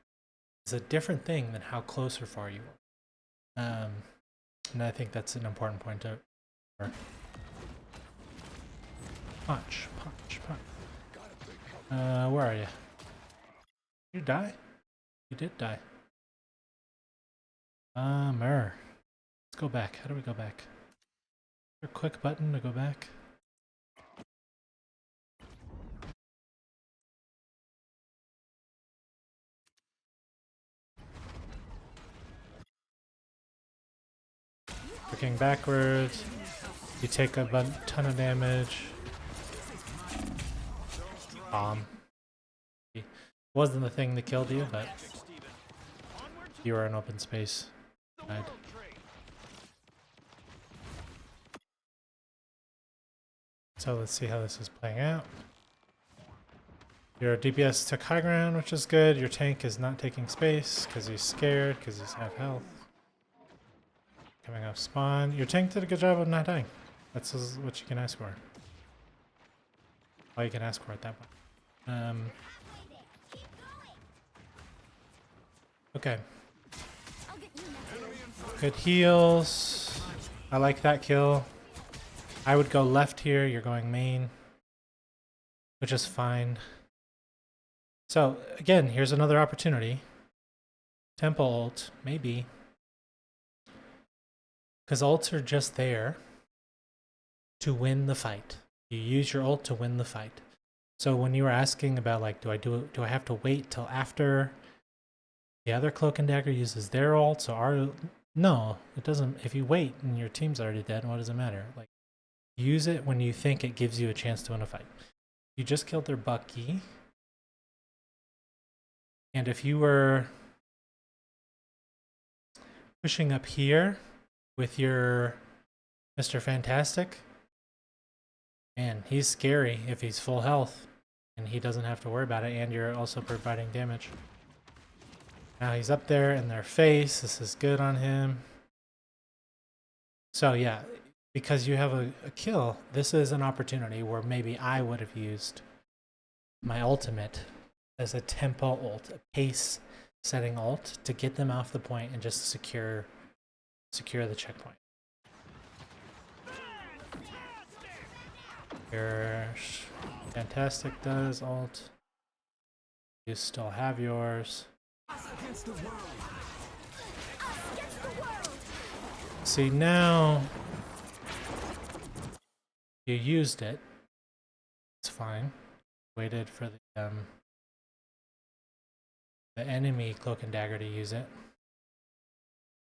is a different thing than how close or far you are. And I think that's an important point to remember. Punch. Where are you? Did you die? You did die. Let's go back. How do we go back? Is there a quick button to go back? Looking backwards. You take a ton of damage. Bomb. It wasn't the thing that killed you, but you were in open space. Died. So let's see how this is playing out. Your DPS took high ground, which is good. Your tank is not taking space because he's scared, because he's half health. Coming off spawn. Your tank did a good job of not dying. That's what you can ask for. All you can ask for at that point. Okay. Good heals. I like that kill. I would go left here. You're going main, which is fine. So again, here's another opportunity. Tempo ult, maybe. Because ults are just there to win the fight. You use your ult to win the fight. So when you were asking about do I have to wait till after the other Cloak and Dagger uses their ult? So no, it doesn't. If you wait and your team's already dead, what does it matter? Use it when you think it gives you a chance to win a fight. You just killed their Bucky. And if you were pushing up here with your Mr. Fantastic, man, he's scary if he's full health and he doesn't have to worry about it, and you're also providing damage. Now he's up there in their face. This is good on him. So yeah, because you have a kill, this is an opportunity where maybe I would have used my ultimate as a tempo ult, a pace setting ult, to get them off the point and just secure the checkpoint. Your Fantastic does ult. You still have yours. See, now you used it. It's fine. Waited for the enemy Cloak and Dagger to use it.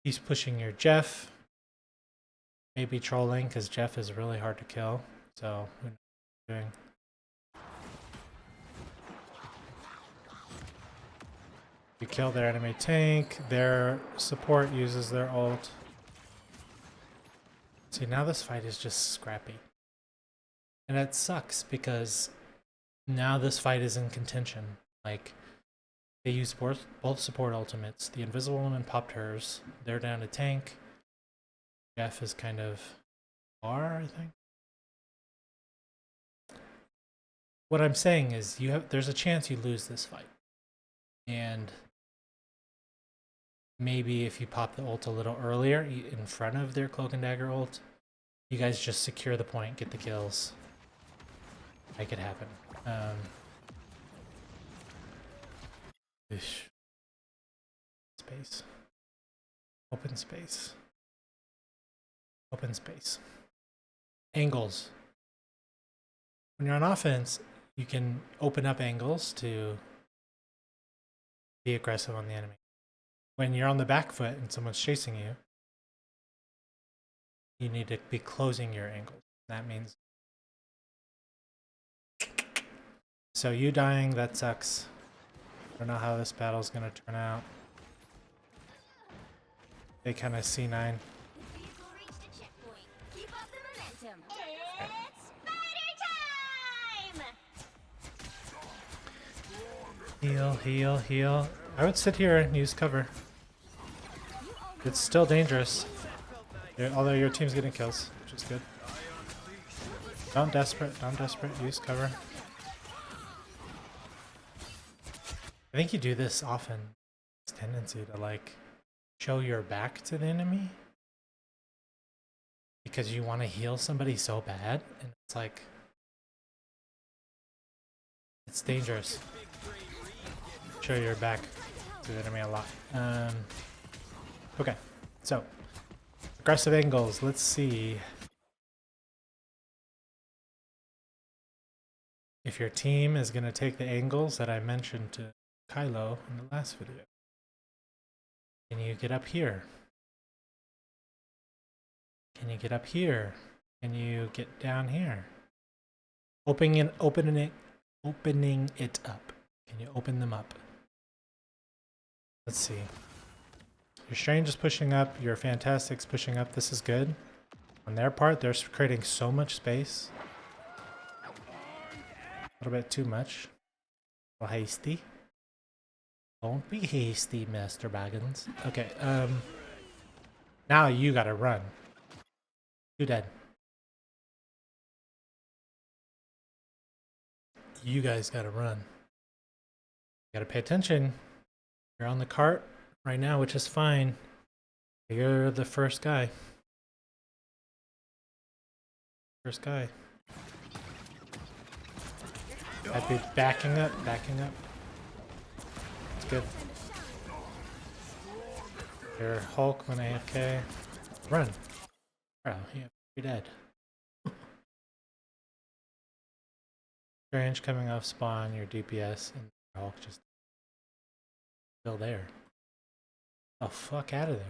He's pushing your Jeff. Maybe trolling because Jeff is really hard to kill. So who knows what he's doing. You kill their enemy tank, their support uses their ult. See, now this fight is just scrappy. And it sucks because now this fight is in contention. Like, they use both support ultimates. The Invisible Woman popped hers. They're down to tank. Jeff is kind of far, I think. What I'm saying is there's a chance you lose this fight. And maybe if you pop the ult a little earlier in front of their Cloak and Dagger ult, you guys just secure the point, get the kills. Make it happen. Space. Open space. Open space. Angles. When you're on offense, you can open up angles to be aggressive on the enemy. When you're on the back foot and someone's chasing you, you need to be closing your angles. That means... So you dying, that sucks. I don't know how this battle's gonna turn out. They kind of C9. Heal, heal, heal. I would sit here and use cover. It's still dangerous. Although your team's getting kills, which is good. Don't desperate, use cover. I think you do this often. This tendency to like show your back to the enemy because you want to heal somebody so bad, and it's like it's dangerous. Show your back to the enemy a lot. Okay, so aggressive angles. Let's see if your team is going to take the angles that I mentioned to Kylo in the last video. Can you get up here? Can you get up here? Can you get down here? Opening it up. Can you open them up? Let's see. Your Strange is pushing up. Your Fantastic's pushing up. This is good. On their part, they're creating so much space. A little bit too much. A little hasty. Don't be hasty, Master Baggins. Okay, now you gotta run. You dead. You guys gotta run. You gotta pay attention. You're on the cart right now, which is fine. You're the first guy. First guy. I'd be backing up. It's good. Your Hulk when AFK. Run. Bro, you're dead. Strange coming off spawn, your DPS, and your Hulk just still there. Oh, fuck out of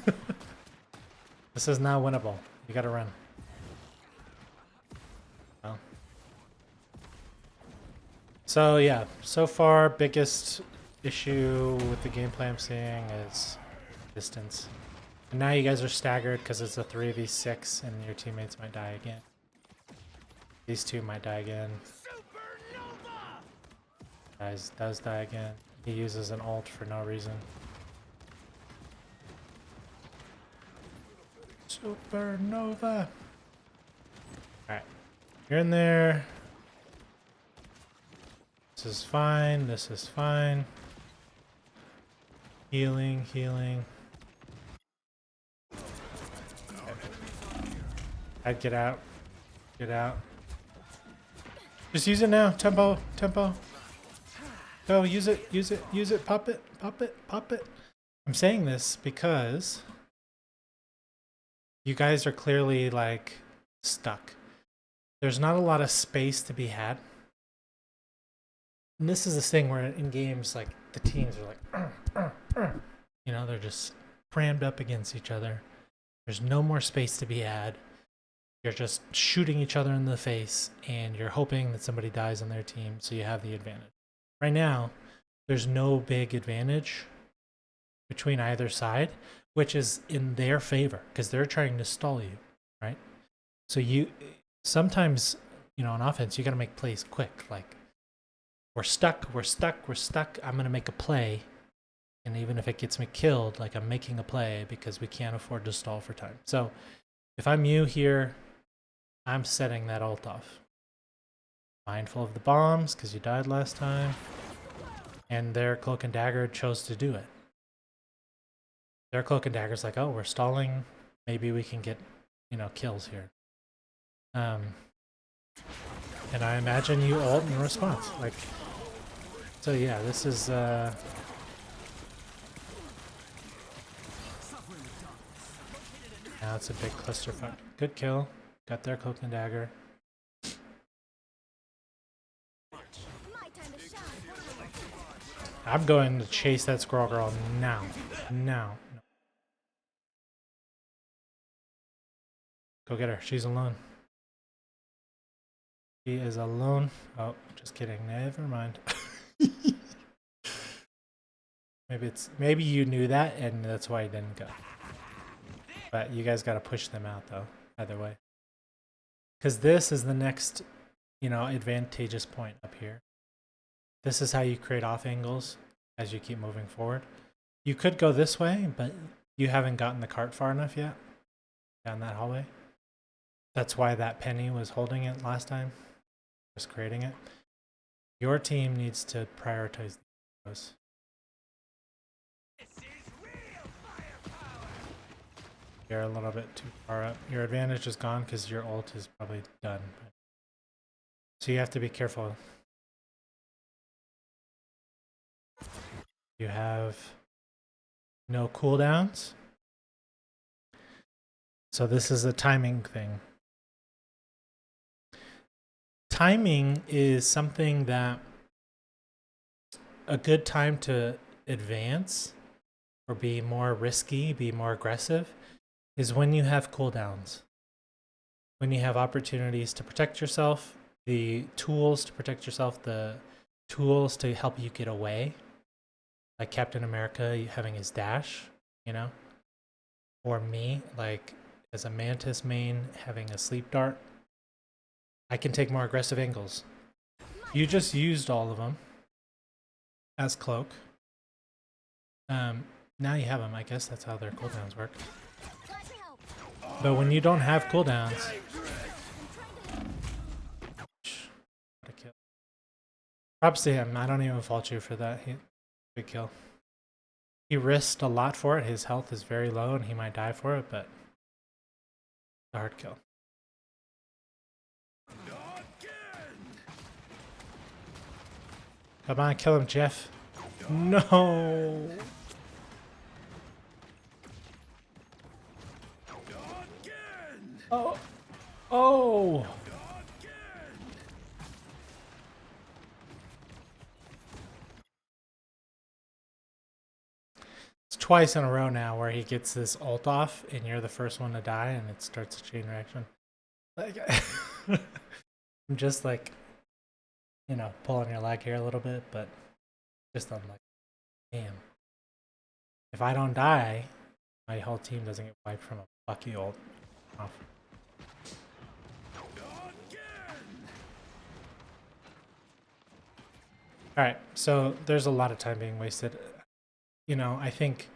there. This is not winnable. You gotta run. Oh. So yeah, so far biggest issue with the gameplay I'm seeing is distance. And now you guys are staggered because it's a 3v6 and your teammates might die again. These two might die again. Does die again. He uses an ult for no reason. Supernova! Alright. You're in there. This is fine. This is fine. Healing, healing. Okay. I'd get out. Get out. Just use it now. Tempo. Tempo. Go, use it. Use it. Use it. Pop it. Pop it. Pop it. I'm saying this because you guys are clearly like stuck. There's not a lot of space to be had. And this is this thing where in games, like, the teams are like, you know, they're just crammed up against each other. There's no more space to be had. You're just shooting each other in the face, and you're hoping that somebody dies on their team, so you have the advantage. Right now, there's no big advantage between either side, which is in their favor because they're trying to stall you, right? So you sometimes, you know, on offense, you got to make plays quick. Like, we're stuck. I'm going to make a play. And even if it gets me killed, like, I'm making a play because we can't afford to stall for time. So if I'm you here, I'm setting that ult off. Mindful of the bombs because you died last time. And their Cloak and Dagger chose to do it. Their Cloak and Dagger's like, oh, we're stalling. Maybe we can get, you know, kills here. And I imagine you ult in response. Like, so yeah, this is now it's a big clusterfuck. Good kill. Got their Cloak and Dagger. I'm going to chase that Squirrel Girl now. Now. Go get her. She's alone. She is alone. Oh, just kidding. Never mind. Maybe you knew that and that's why you didn't go. But you guys got to push them out though, either way. Because this is the next, you know, advantageous point up here. This is how you create off angles as you keep moving forward. You could go this way, but you haven't gotten the cart far enough yet down that hallway. That's why that Penny was holding it last time, was creating it. Your team needs to prioritize those. You're a little bit too far up. Your advantage is gone because your ult is probably done. So you have to be careful. You have no cooldowns. So this is a timing thing. Timing is something that a good time to advance or be more risky, be more aggressive, is when you have cooldowns. When you have opportunities to protect yourself, the tools to protect yourself, the tools to help you get away. Like Captain America having his dash, you know? Or me, like as a Mantis main, having a sleep dart. I can take more aggressive angles. You just used all of them as Cloak. Now you have them. I guess that's how their cooldowns work. But when you don't have cooldowns... Props to him. I don't even fault you for that. Big kill. He risked a lot for it. His health is very low and he might die for it, but a hard kill. Come on, kill him, Jeff. No. Oh. Oh. It's twice in a row now where he gets this ult off and you're the first one to die and it starts a chain reaction. Like, I'm just like, you know, pulling your leg here a little bit, but just I'm like, damn. If I don't die, my whole team doesn't get wiped from a fucky ult off. Alright, so there's a lot of time being wasted. You know, I think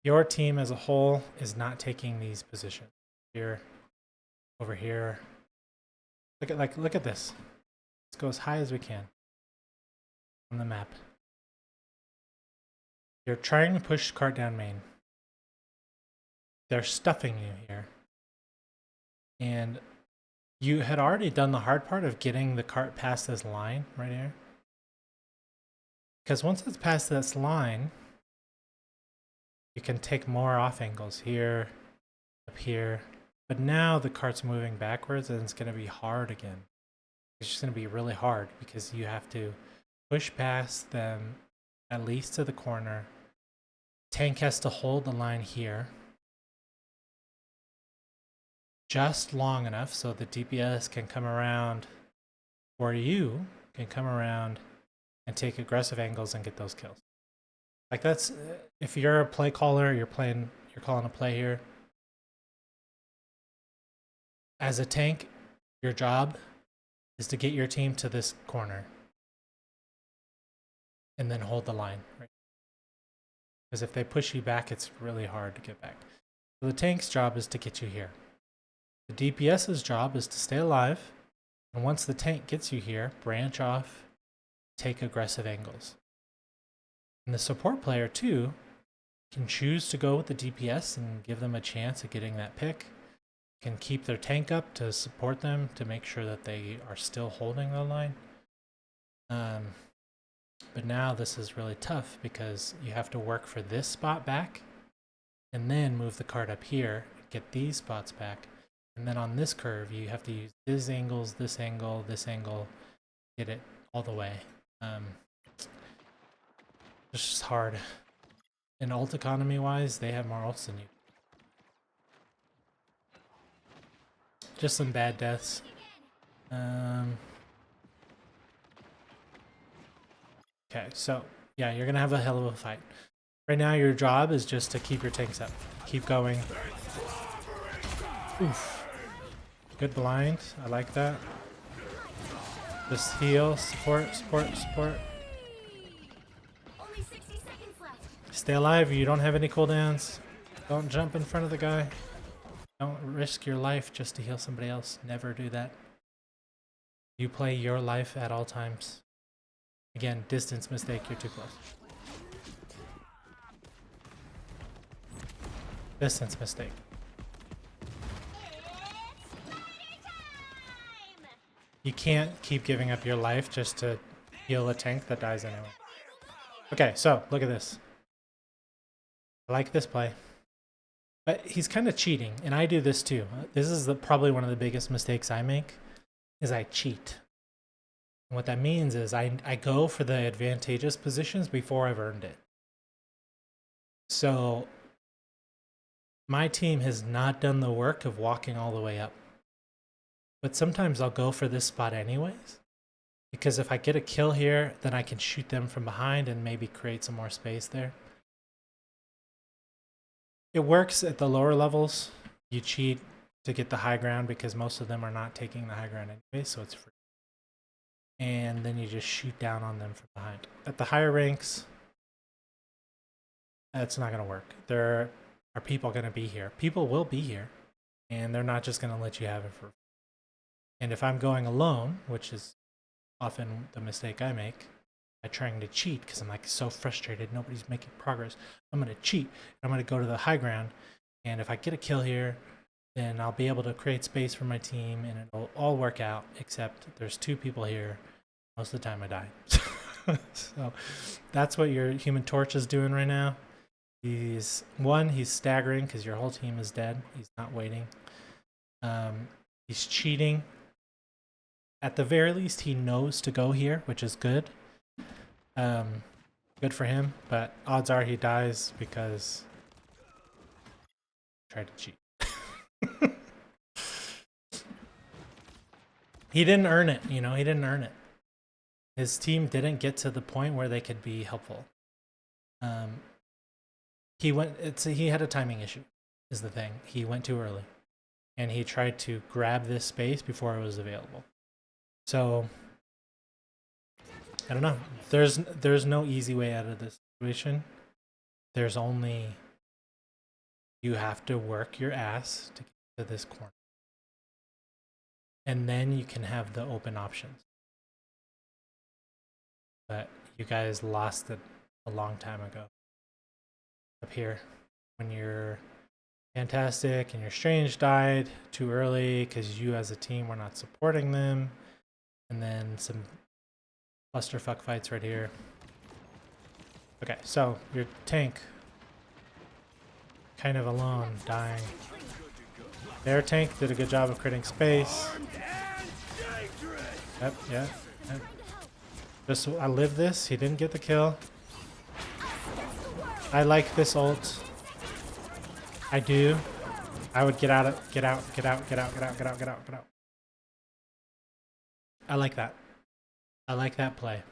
your team as a whole is not taking these positions. Here, over here. Look at this. Let's go as high as we can on the map. You're trying to push cart down main. They're stuffing you here. And you had already done the hard part of getting the cart past this line right here. Because once it's past this line, you can take more off angles here, up here. But now the cart's moving backwards and it's going to be hard again. It's just going to be really hard because you have to push past them at least to the corner. Tank has to hold the line here just long enough so the DPS can come around, or you can come around and take aggressive angles and get those kills. Like that's, if you're a play caller, you're calling a play here. As a tank, your job is to get your team to this corner and then hold the line, right? Because if they push you back, it's really hard to get back. So the tank's job is to get you here. The DPS's job is to stay alive, and once the tank gets you here, branch off, take aggressive angles. And the support player too can choose to go with the DPS and give them a chance at getting that pick, can keep their tank up to support them to make sure that they are still holding the line. But now this is really tough because you have to work for this spot back and then move the card up here, get these spots back. And then on this curve, you have to use this angles, this angle, get it all the way. It's just hard. And ult economy wise, they have more ults than you. Just some bad deaths. Okay, so yeah, you're gonna have a hell of a fight. Right now, your job is just to keep your tanks up. Keep going. Oof. Good blind. I like that. Just heal, support. Stay alive. You don't have any cooldowns. Don't jump in front of the guy. Don't risk your life just to heal somebody else. Never do that. You play your life at all times. Again, distance mistake. You're too close. Distance mistake. You can't keep giving up your life just to heal a tank that dies anyway. Okay, so look at this. I like this play. But he's kind of cheating, and I do this too. This is probably one of the biggest mistakes I make, is I cheat. And what that means is I go for the advantageous positions before I've earned it. So my team has not done the work of walking all the way up. But sometimes I'll go for this spot anyways, because if I get a kill here, then I can shoot them from behind and maybe create some more space there. It works at the lower levels. You cheat to get the high ground because most of them are not taking the high ground anyway, so it's free. And then you just shoot down on them from behind. At the higher ranks, that's not going to work. There are people going to be here. People will be here, and they're not just going to let you have it for free. And if I'm going alone, which is often the mistake I make, by trying to cheat because I'm like so frustrated, nobody's making progress, I'm going to cheat. I'm going to go to the high ground, and if I get a kill here, then I'll be able to create space for my team and it'll all work out, except there's two people here. Most of the time I die. So that's what your Human Torch is doing right now. He's staggering because your whole team is dead. He's not waiting. He's cheating. At the very least, he knows to go here, which is good. Good for him, but odds are he dies because he tried to cheat. He didn't earn it, he didn't earn it. His team didn't get to the point where they could be helpful. He had a timing issue, is the thing. He went too early, and he tried to grab this space before it was available. So I don't know. There's no easy way out of this situation. There's only, you have to work your ass to get to this corner. And then you can have the open options. But you guys lost it a long time ago. Up here, when your Fantastic and your Strange died too early because you as a team were not supporting them. And then some clusterfuck fights right here. Okay, so your tank kind of alone, dying. Their tank did a good job of creating space. Yep. Just, I live this. He didn't get the kill. I like this ult. I do. I would get out. I like that. I like that play.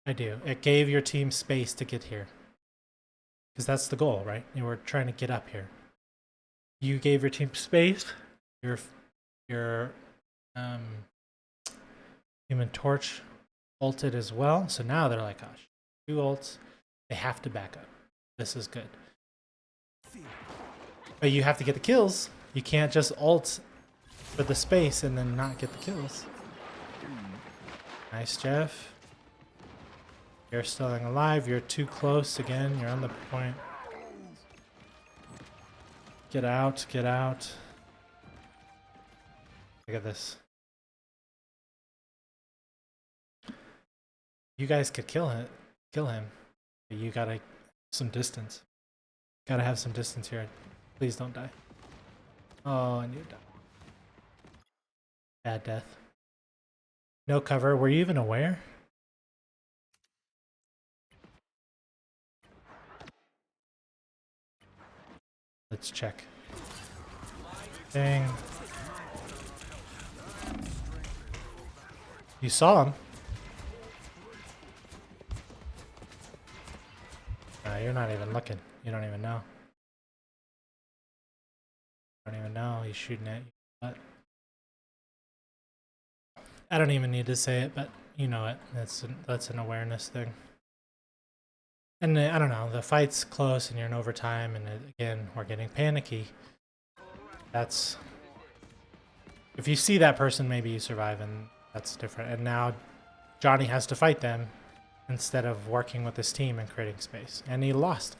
I do. It gave your team space to get here. Because that's the goal, right? You were trying to get up here. You gave your team space. Your Human Torch ulted as well. So now they're like, gosh, 2 ults. They have to back up. This is good. But you have to get the kills. You can't just ult for the space and then not get the kills. Nice, Jeff. You're still alive. You're too close again. You're on the point. Get out. Get out. Look at this. You guys could kill him. But you gotta some distance. Gotta have some distance here. Please don't die. Oh, I knew that. Bad death. No cover. Were you even aware? Let's check. Dang. You saw him. You're not even looking. You don't even know. Don't even know he's shooting at you. But I don't even need to say it, but you know it. That's an awareness thing. And I don't know. The fight's close, and you're in overtime, and again, we're getting panicky. That's if you see that person, maybe you survive, and that's different. And now Johnny has to fight them instead of working with his team and creating space, and he lost.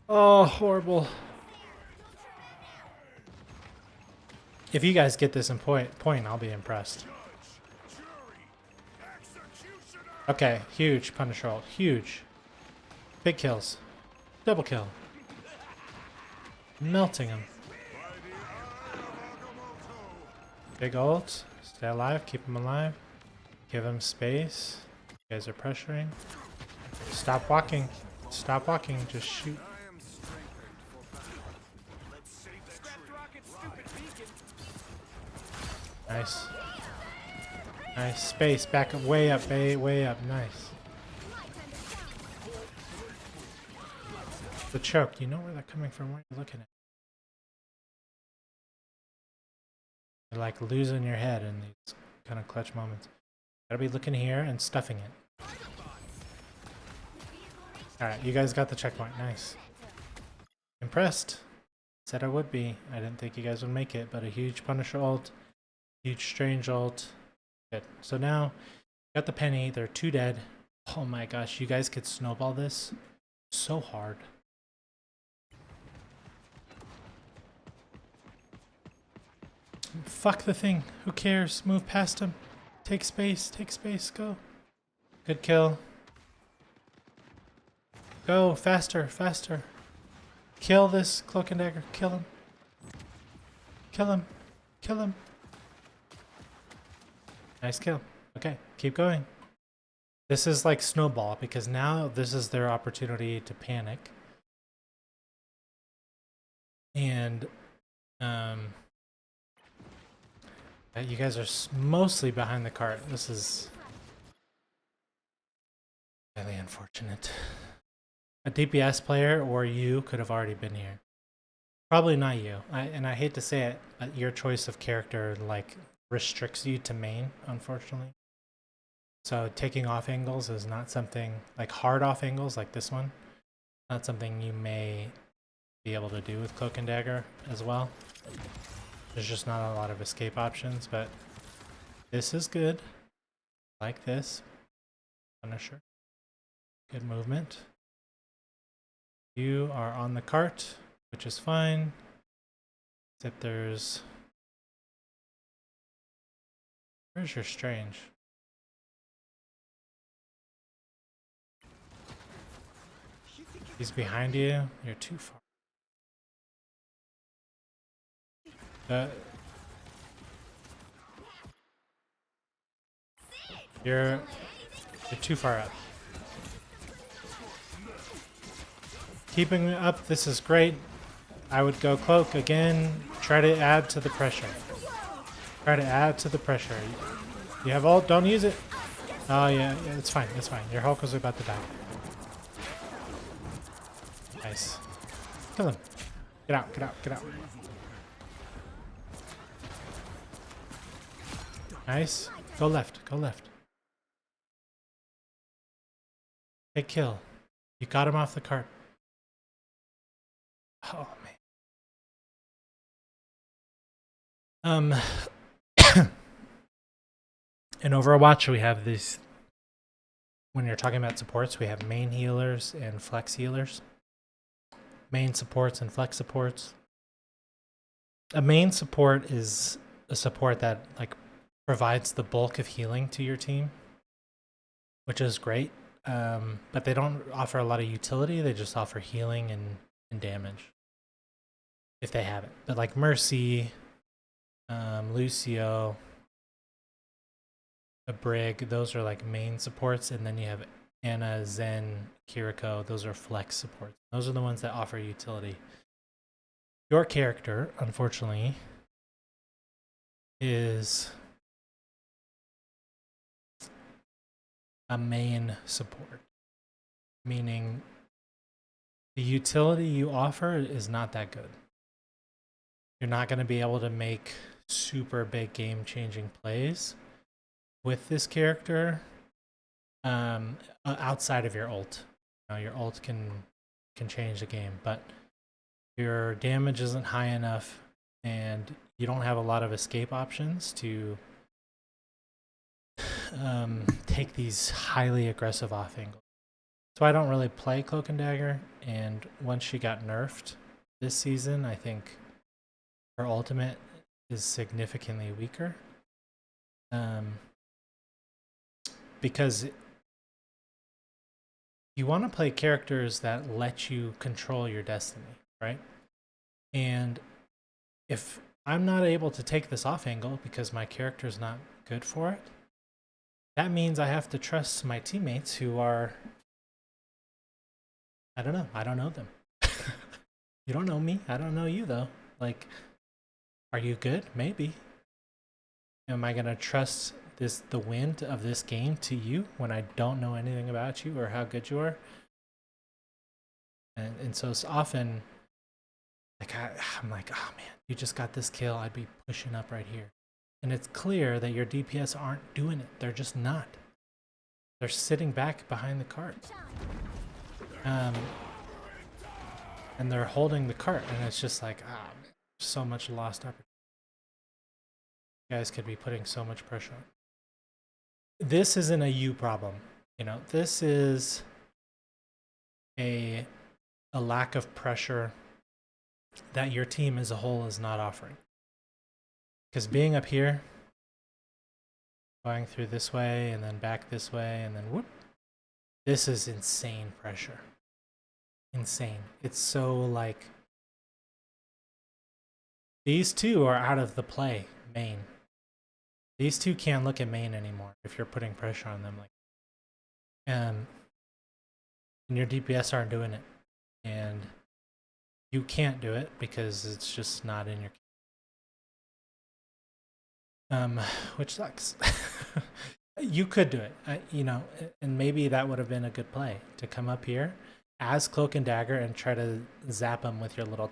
Oh, horrible. If you guys get this in point, I'll be impressed. Okay, huge Punisher ult. Huge. Big kills. Double kill. Melting him. Big ult. Stay alive. Keep him alive. Give him space. You guys are pressuring. Stop walking. Stop walking. Just shoot. Nice. Nice. Space. Back up. Way up. Way up. Nice. The choke. You know where they're coming from. What are you looking at? You're like losing your head in these kind of clutch moments. Gotta be looking here and stuffing it. Alright, you guys got the checkpoint. Nice. Impressed. Said I would be. I didn't think you guys would make it, but a huge Punisher ult. Huge Strange ult. Good. So now, got the Penny. They're 2 dead. Oh my gosh, you guys could snowball this so hard. Fuck the thing. Who cares? Move past him. Take space. Take space. Go. Good kill. Go. Faster. Faster. Kill this Cloak and Dagger. Kill him. Kill him. Kill him. Nice kill. Okay. Keep going. This is like snowball because now this is their opportunity to panic. And you guys are mostly behind the cart. This is really unfortunate. A DPS player or you could have already been here. Probably not you. And I hate to say it, but your choice of character like restricts you to main, unfortunately. So taking off angles is not something like hard off angles like this one. Not something you may be able to do with Cloak and Dagger as well. There's just not a lot of escape options, but this is good. Like this. Punisher. Good movement. You are on the cart, which is fine. Except there's... Where's your Strange? He's behind you. You're too far. You're too far up. Keeping up, this is great. I would go Cloak again. Try to add to the pressure. Try to add to the pressure. You have ult, don't use it. Oh yeah, yeah, it's fine, it's fine. Your Hulk was about to die. Nice. Kill him. Get out, get out, get out. Nice. Go left, go left. Big kill. You got him off the cart. Oh man. In Overwatch, we have these. When you're talking about supports, we have main healers and flex healers. Main supports and flex supports. A main support is a support that like provides the bulk of healing to your team, which is great. But they don't offer a lot of utility. They just offer healing and damage if they have it. But like Mercy, Lucio, a Brig, those are like main supports, and then you have Ana, Zen, Kiriko, those are flex supports. Those are the ones that offer utility. Your character, unfortunately, is a main support, meaning the utility you offer is not that good. You're not going to be able to make super big game-changing plays with this character outside of your ult. Your ult can change the game, but your damage isn't high enough and you don't have a lot of escape options to take these highly aggressive off angles. So I don't really play Cloak and Dagger, and once she got nerfed this season, I think her ultimate is significantly weaker. Because you want to play characters that let you control your destiny, right? And if I'm not able to take this off angle because my character is not good for it, that means I have to trust my teammates who are, I don't know them. You don't know me, I don't know you though. Like, are you good? Maybe. Am I gonna trust the wind of this game to you when I don't know anything about you or how good you are? And so it's often like I'm like, oh man, you just got this kill, I'd be pushing up right here. And it's clear that your DPS aren't doing it. They're just not. They're sitting back behind the cart. And they're holding the cart, and it's just like, so much lost opportunity. You guys could be putting so much pressure on. This isn't a you problem. This is a lack of pressure that your team as a whole is not offering. Because being up here, going through this way, and then back this way, and then whoop, this is insane pressure. Insane. It's so like, these two are out of the play, main. These two can't look at main anymore if you're putting pressure on them. And your DPS aren't doing it. And you can't do it because it's just not in your... which sucks. You could do it, and maybe that would have been a good play to come up here as Cloak and Dagger and try to zap them with your little...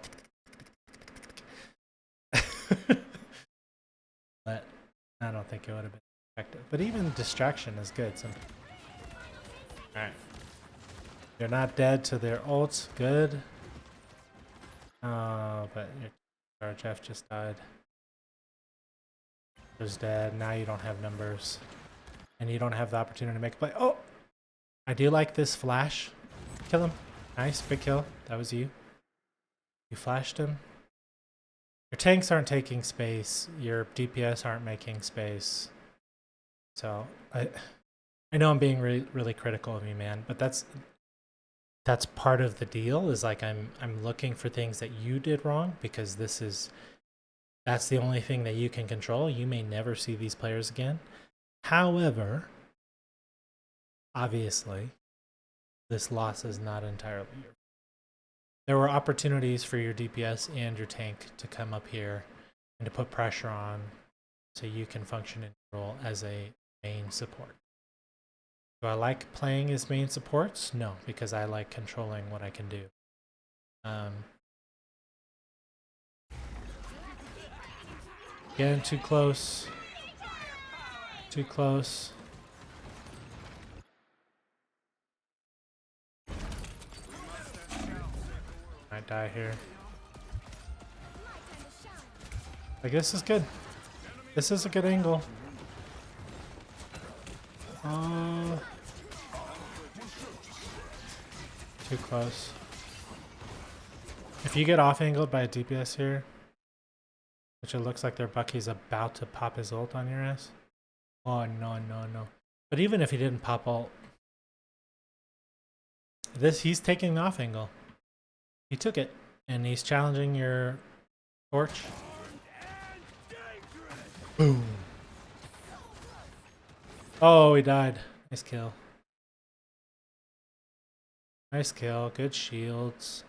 But I don't think it would have been effective. But even distraction is good. Alright. You're not dead to their ults. Good. Oh, but your Jeff just died. Was dead. Now you don't have numbers. And you don't have the opportunity to make a play. Oh! I do like this flash. Kill him. Nice. Big kill. That was you. You flashed him. Your tanks aren't taking space. Your DPS aren't making space. So, I know I'm being really critical of you, man, but that's part of the deal, is like I'm looking for things that you did wrong, because that's the only thing that you can control. You may never see these players again. However, obviously, this loss is not entirely your fault. There were opportunities for your DPS and your tank to come up here and to put pressure on so you can function in your role as a main support. Do I like playing as main supports? No, because I like controlling what I can do. Getting too close. Too close. Might die here. Like, this is good. This is a good angle. Too close. If you get off-angled by a DPS here, which it looks like their Bucky's about to pop his ult on your ass. Oh, no, no, no. But even if he didn't pop ult, he's taking the off-angle. He took it, and he's challenging your torch. Boom. Oh, he died. Nice kill. Nice kill. Good shields.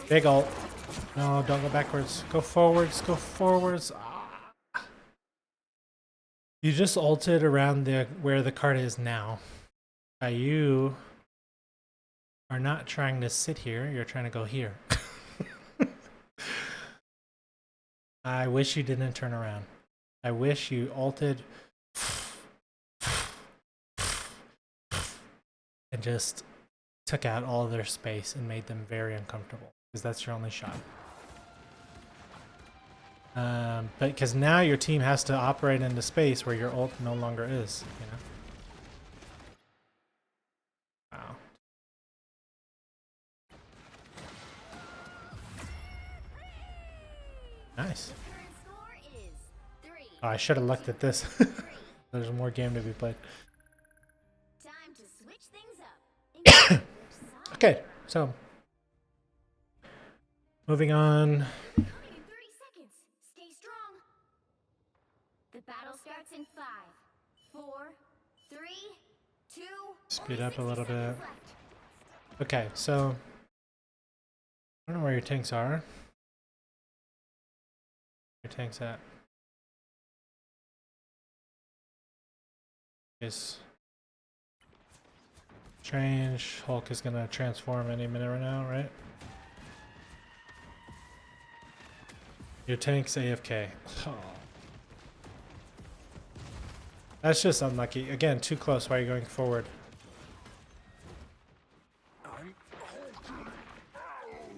Big ult. No, don't go backwards. Go forwards. Go forwards. Ah. You just ulted around where the card is now. You are not trying to sit here. You're trying to go here. I wish you didn't turn around. I wish you ulted and just took out all their space and made them very uncomfortable, because that's your only shot. But because now your team has to operate in the space where your ult no longer is, you know? Wow. Nice. Oh, I should have looked at this. There's more game to be played. Time to switch things up. Okay, so moving on. In 30 seconds. Stay strong. The battle starts in 5, 4, 3, 2. Speed up a little bit. Okay, so I don't know where your tanks are. Your tanks at? Is change. Hulk is gonna transform any minute right now, right? Your tank's AFK. Oh. That's just unlucky. Again, too close. Why are you going forward?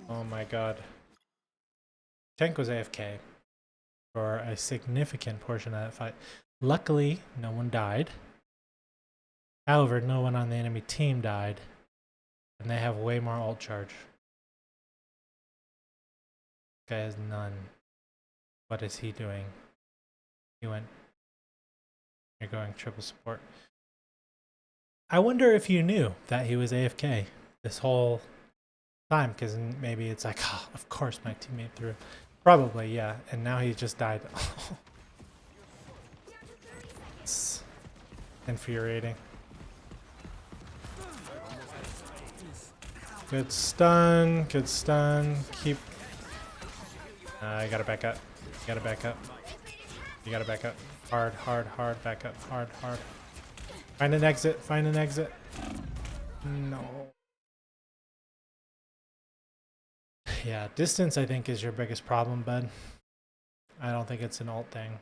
Oh my god. Tank was AFK for a significant portion of that fight. Luckily, no one died. However, no one on the enemy team died, and they have way more ult charge. This guy has none. What is he doing? He went. You're going triple support. I wonder if you knew that he was AFK this whole time, because maybe it's like, oh, of course my teammate threw. Probably, yeah. And now he just died. It's infuriating. Good stun, good stun. Keep. I gotta back up. You gotta back up. You gotta back up. Hard, hard, hard. Back up. Hard, hard. Find an exit. Find an exit. No. Yeah, distance I think is your biggest problem, bud. I don't think it's an ult thing.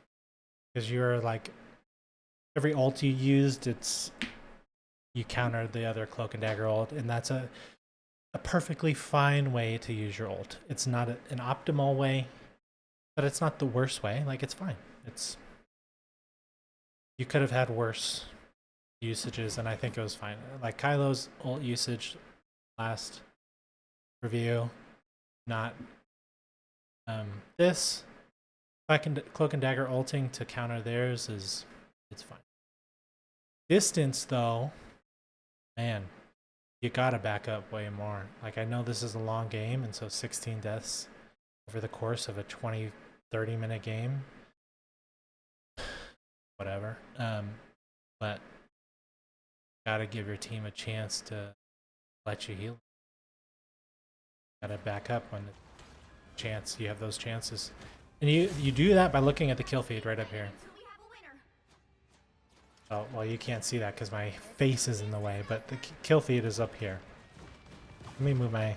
Because you're like, every ult you used, you counter the other Cloak and Dagger ult, and that's a perfectly fine way to use your ult. It's not an optimal way, but it's not the worst way. Like, it's fine. You could have had worse usages, and I think it was fine. Like Kylo's ult usage last review, not this. Cloak and Dagger ulting to counter theirs it's fine. Distance though, man, you gotta back up way more. Like, I know this is a long game, and so 16 deaths over the course of a 20-30 minute game, whatever. But gotta give your team a chance to let you heal. Gotta back up when you have those chances. And you do that by looking at the kill feed right up here. Until we have a winner. Oh, well, you can't see that because my face is in the way, but the kill feed is up here. Let me move my...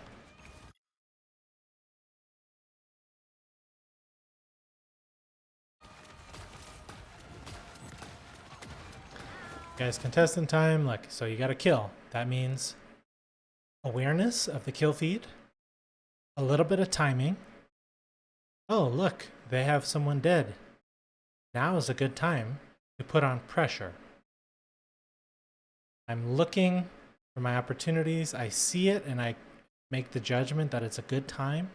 Guys, contestant time. Look, so you got to kill. That means awareness of the kill feed, a little bit of timing. Oh, look, they have someone dead. Now is a good time to put on pressure. I'm looking for my opportunities. I see it and I make the judgment that it's a good time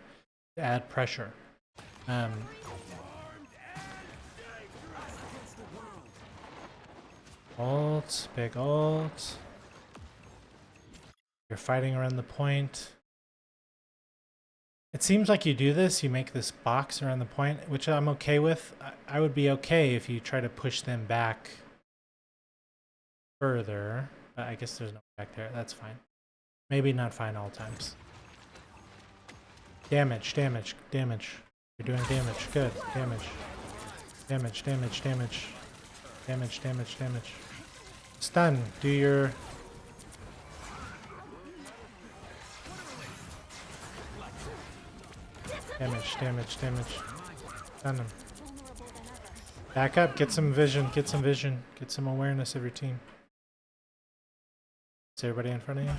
to add pressure. Ult, big ult. You're fighting around the point. It seems like you do this, you make this box around the point, which I'm okay with. I would be okay if you try to push them back further, but I guess there's no back there. That's fine. Maybe not fine all times. Damage, damage, damage. You're doing damage. Good. Damage. Damage, damage, damage. Damage, damage, damage. Stun. Do your... Damage, damage, damage. Stun him. Back up. Get some vision. Get some vision. Get some awareness of your team. Is everybody in front of you?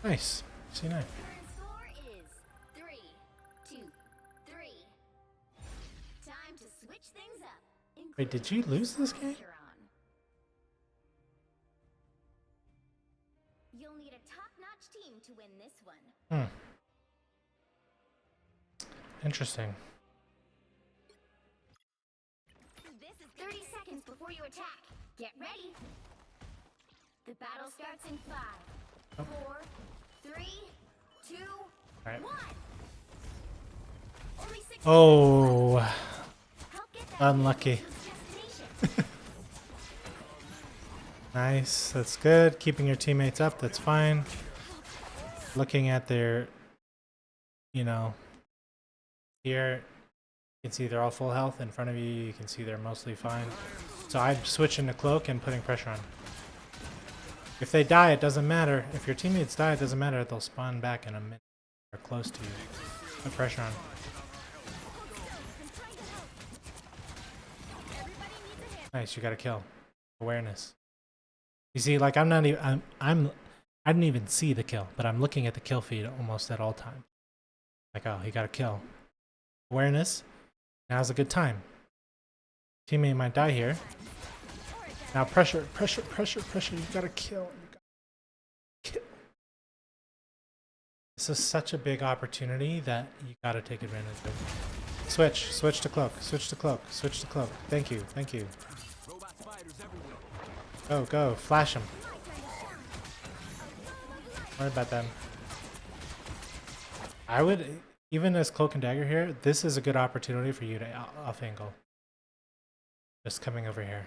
Nice. C9. Current score is 3-2-3. Time to switch things up. Wait, did you lose this game? Pressure on. You'll need a top-notch team to win this one. Interesting. This is 30 seconds before you attack. Get ready. The battle starts in 5, 4, 3, 2, Alright. 1. Only 6 Oh, Help get that unlucky. destination. Nice. That's good. Keeping your teammates up. That's fine. Looking at their, you know, here, you can see they're all full health. In front of you, you can see they're mostly fine. So I'm switching to cloak and putting pressure on. If they die, it doesn't matter. If your teammates die, it doesn't matter. They'll spawn back in a minute or close to you. Put pressure on. Nice, you got a kill. Awareness. You see, like I'm not even. I didn't even see the kill, but I'm looking at the kill feed almost at all times. Like, oh, he got a kill. Awareness. Now's a good time. Teammate might die here. Now pressure, pressure, pressure, pressure. You gotta kill. You gotta kill. This is such a big opportunity that you gotta take advantage of. Switch, switch to cloak, switch to cloak, switch to cloak. Thank you, thank you. Go, go, flash him. Don't worry about them. I would, even as cloak and dagger here, this is a good opportunity for you to off angle. Just coming over here.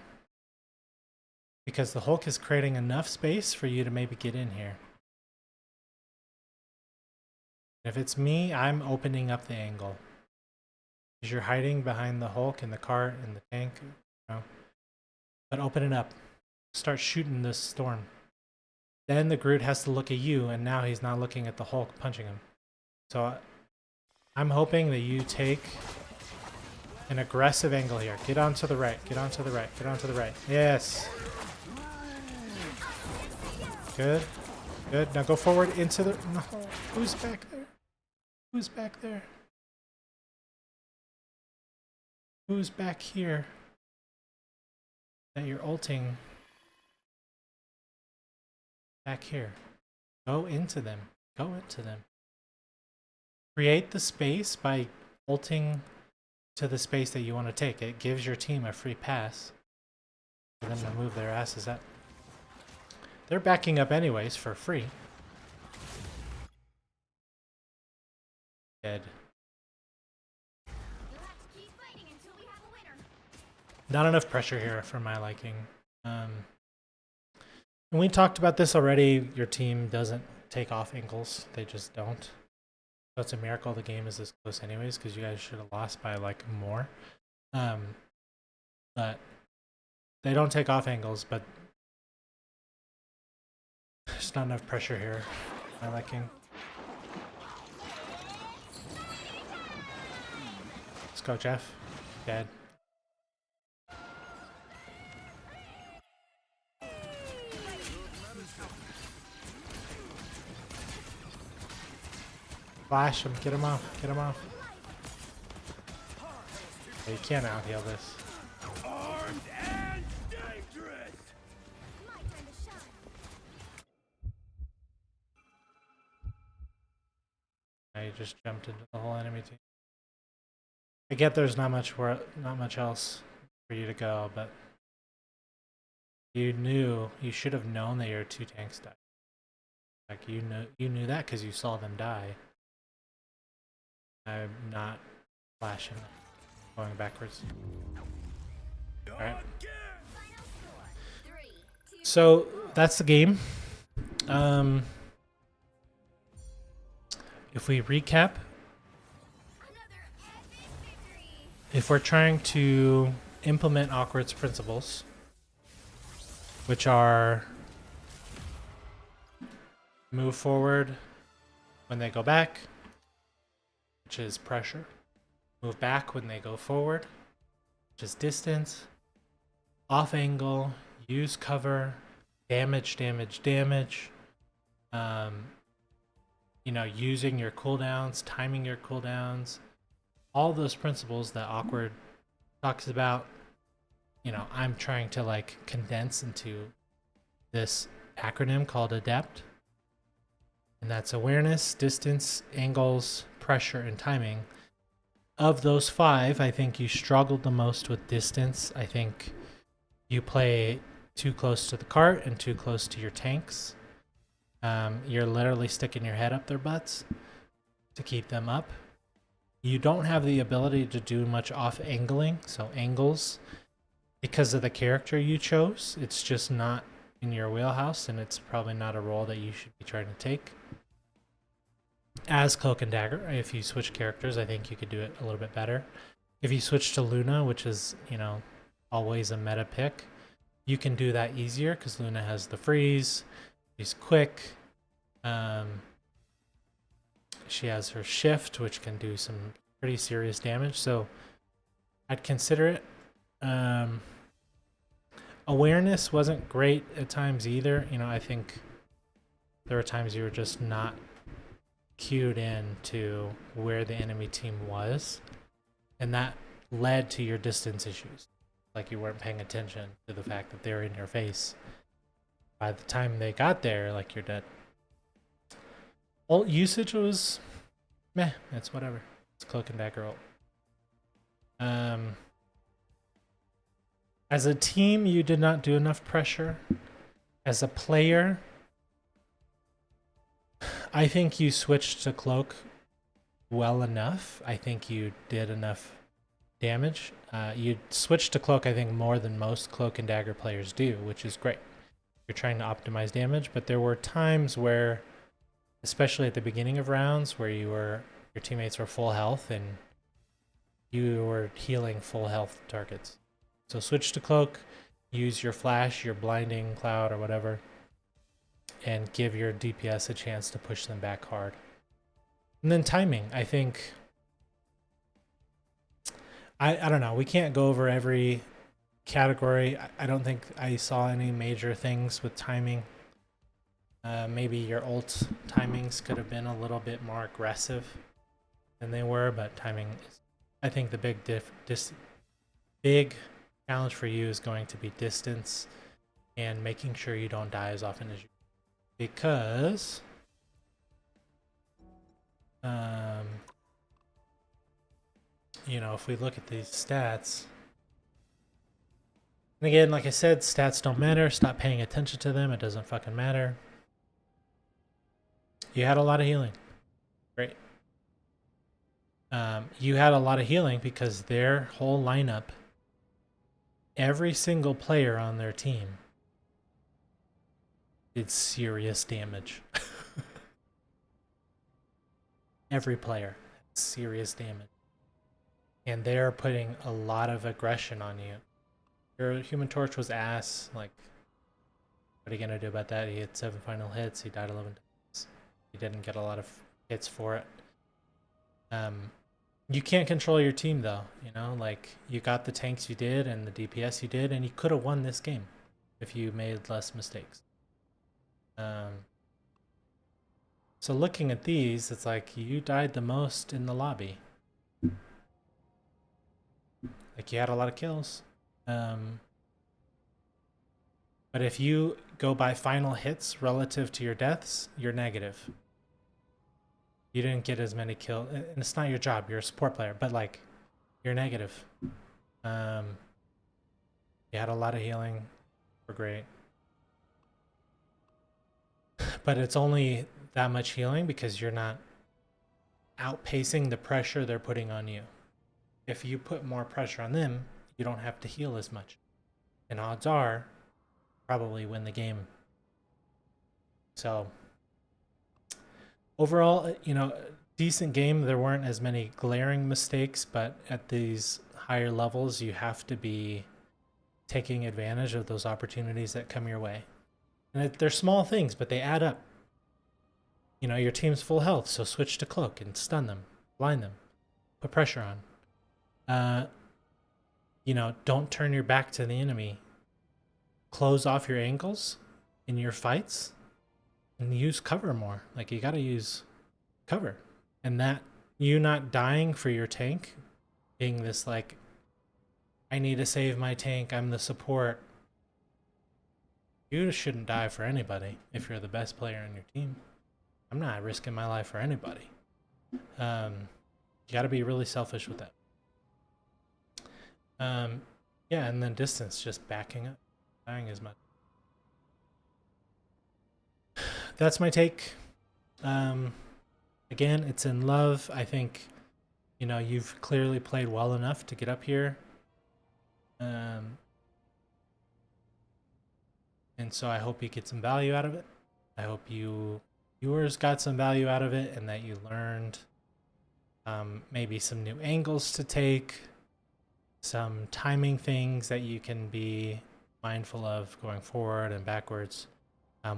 Because the Hulk is creating enough space for you to maybe get in here. If it's me, I'm opening up the angle. Because you're hiding behind the Hulk and the cart and the tank. You know? But open it up. Start shooting this storm. Then the Groot has to look at you, and now he's not looking at the Hulk punching him. So I'm hoping that you take an aggressive angle here. Get onto the right. Get onto the right. Get onto the right. Yes. Good. Good. Now go forward into the... No. Who's back there? Who's back there? Who's back here? That you're ulting. Back here. Go into them. Go into them. Create the space by ulting to the space that you want to take. It gives your team a free pass for them to move their asses up. They're backing up anyways for free. Dead. You'll have to keep fighting until we have a winner. Not enough pressure here for my liking. And we talked about this already. Your team doesn't take off angles. They just don't. So it's a miracle the game is this close anyways, because you guys should have lost by like more. But they don't take off angles, but there's not enough pressure here. My liking. Let's go, Jeff. Dead. Flash him, get him off, get him off. Yeah, you can't out heal this. Armed and dangerous. My turn to shine. Now you just jumped into the whole enemy team. I get there's not much else for you to go, but you should have known that your 2 tanks died. Like you knew that because you saw them die. I'm not flashing, going backwards. All right. Final score. 3, 2, So that's the game. If we recap, another epic victory. if we're trying to implement Awkward's principles, which are move forward when they go back, which is pressure, move back when they go forward, which is distance, off angle, use cover, damage, you know, using your cooldowns, timing your cooldowns, all those principles that Awkward talks about, you know, I'm trying to like condense into this acronym called ADEPT. And that's awareness, distance, angles, pressure, and timing. Of those 5, I think you struggled the most with distance. I think you play too close to the cart and too close to your tanks. You're literally sticking your head up their butts to keep them up. You don't have the ability to do much off angling, so angles, because of the character you chose, it's just not in your wheelhouse, and it's probably not a role that you should be trying to take. As Cloak and Dagger, if you switch characters, I think you could do it a little bit better. If you switch to Luna, which is, you know, always a meta pick, you can do that easier because Luna has the freeze, she's quick, she has her shift, which can do some pretty serious damage, so I'd consider it. Awareness wasn't great at times either. You know, I think there were times you were just not cued in to where the enemy team was, and that led to your distance issues. Like you weren't paying attention to the fact that they were in your face. By the time they got there, like, you're dead. Ult usage was meh, it's whatever. It's Cloak and Dagger ult. As a team, you did not do enough pressure. As a player, I think you switched to Cloak well enough. I think you did enough damage. You switched to Cloak, I think, more than most Cloak and Dagger players do, which is great. You're trying to optimize damage, but there were times where, especially at the beginning of rounds, where your teammates were full health and you were healing full health targets. So switch to Cloak, use your flash, your blinding cloud or whatever, and give your DPS a chance to push them back hard. And then timing, I think, I don't know, we can't go over every category. I don't think I saw any major things with timing. Maybe your ult timings could have been a little bit more aggressive than they were, but timing is, I think the big challenge for you is going to be distance and making sure you don't die as often as you, because you know, if we look at these stats, and again, like I said, stats don't matter. Stop paying attention to them. It doesn't fucking matter. You had a lot of healing. Great. You had a lot of healing because their whole lineup, every single player on their team did serious damage. every player has serious damage. And they're putting a lot of aggression on you. Your Human Torch was ass. Like, what are you gonna do about that? He had 7 final hits. He died 11 times. He didn't get a lot of hits for it. You can't control your team though. You know, like you got the tanks you did and the DPS you did, and you could have won this game if you made less mistakes. So looking at these, it's like you died the most in the lobby. Like you had a lot of kills. But if you go by final hits relative to your deaths, you're negative. You didn't get as many kills, and it's not your job. You're a support player, but like, you're negative. You had a lot of healing. We're great. But it's only that much healing because you're not outpacing the pressure they're putting on you. If you put more pressure on them, you don't have to heal as much. And odds are, probably win the game. So, overall, you know, decent game. There weren't as many glaring mistakes, but at these higher levels, you have to be taking advantage of those opportunities that come your way. And they're small things, but they add up. You know, your team's full health, so switch to cloak and stun them, blind them, put pressure on. You know, don't turn your back to the enemy. Close off your angles in your fights and use cover more. Like, you gotta use cover. And that, you not dying for your tank, being this like, I need to save my tank, I'm the support. You shouldn't die for anybody if you're the best player on your team. I'm not risking my life for anybody. You gotta be really selfish with that. Yeah, and then distance, just backing up, dying as much. That's my take. Again, it's in love. I think, you know, you've clearly played well enough to get up here. And so I hope you get some value out of it. I hope you viewers got some value out of it, and that you learned maybe some new angles to take, some timing things that you can be mindful of going forward and backwards.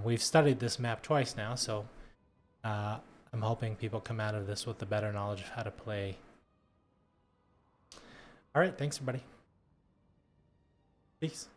We've studied this map twice now, so I'm hoping people come out of this with a better knowledge of how to play. All right, thanks everybody. Peace.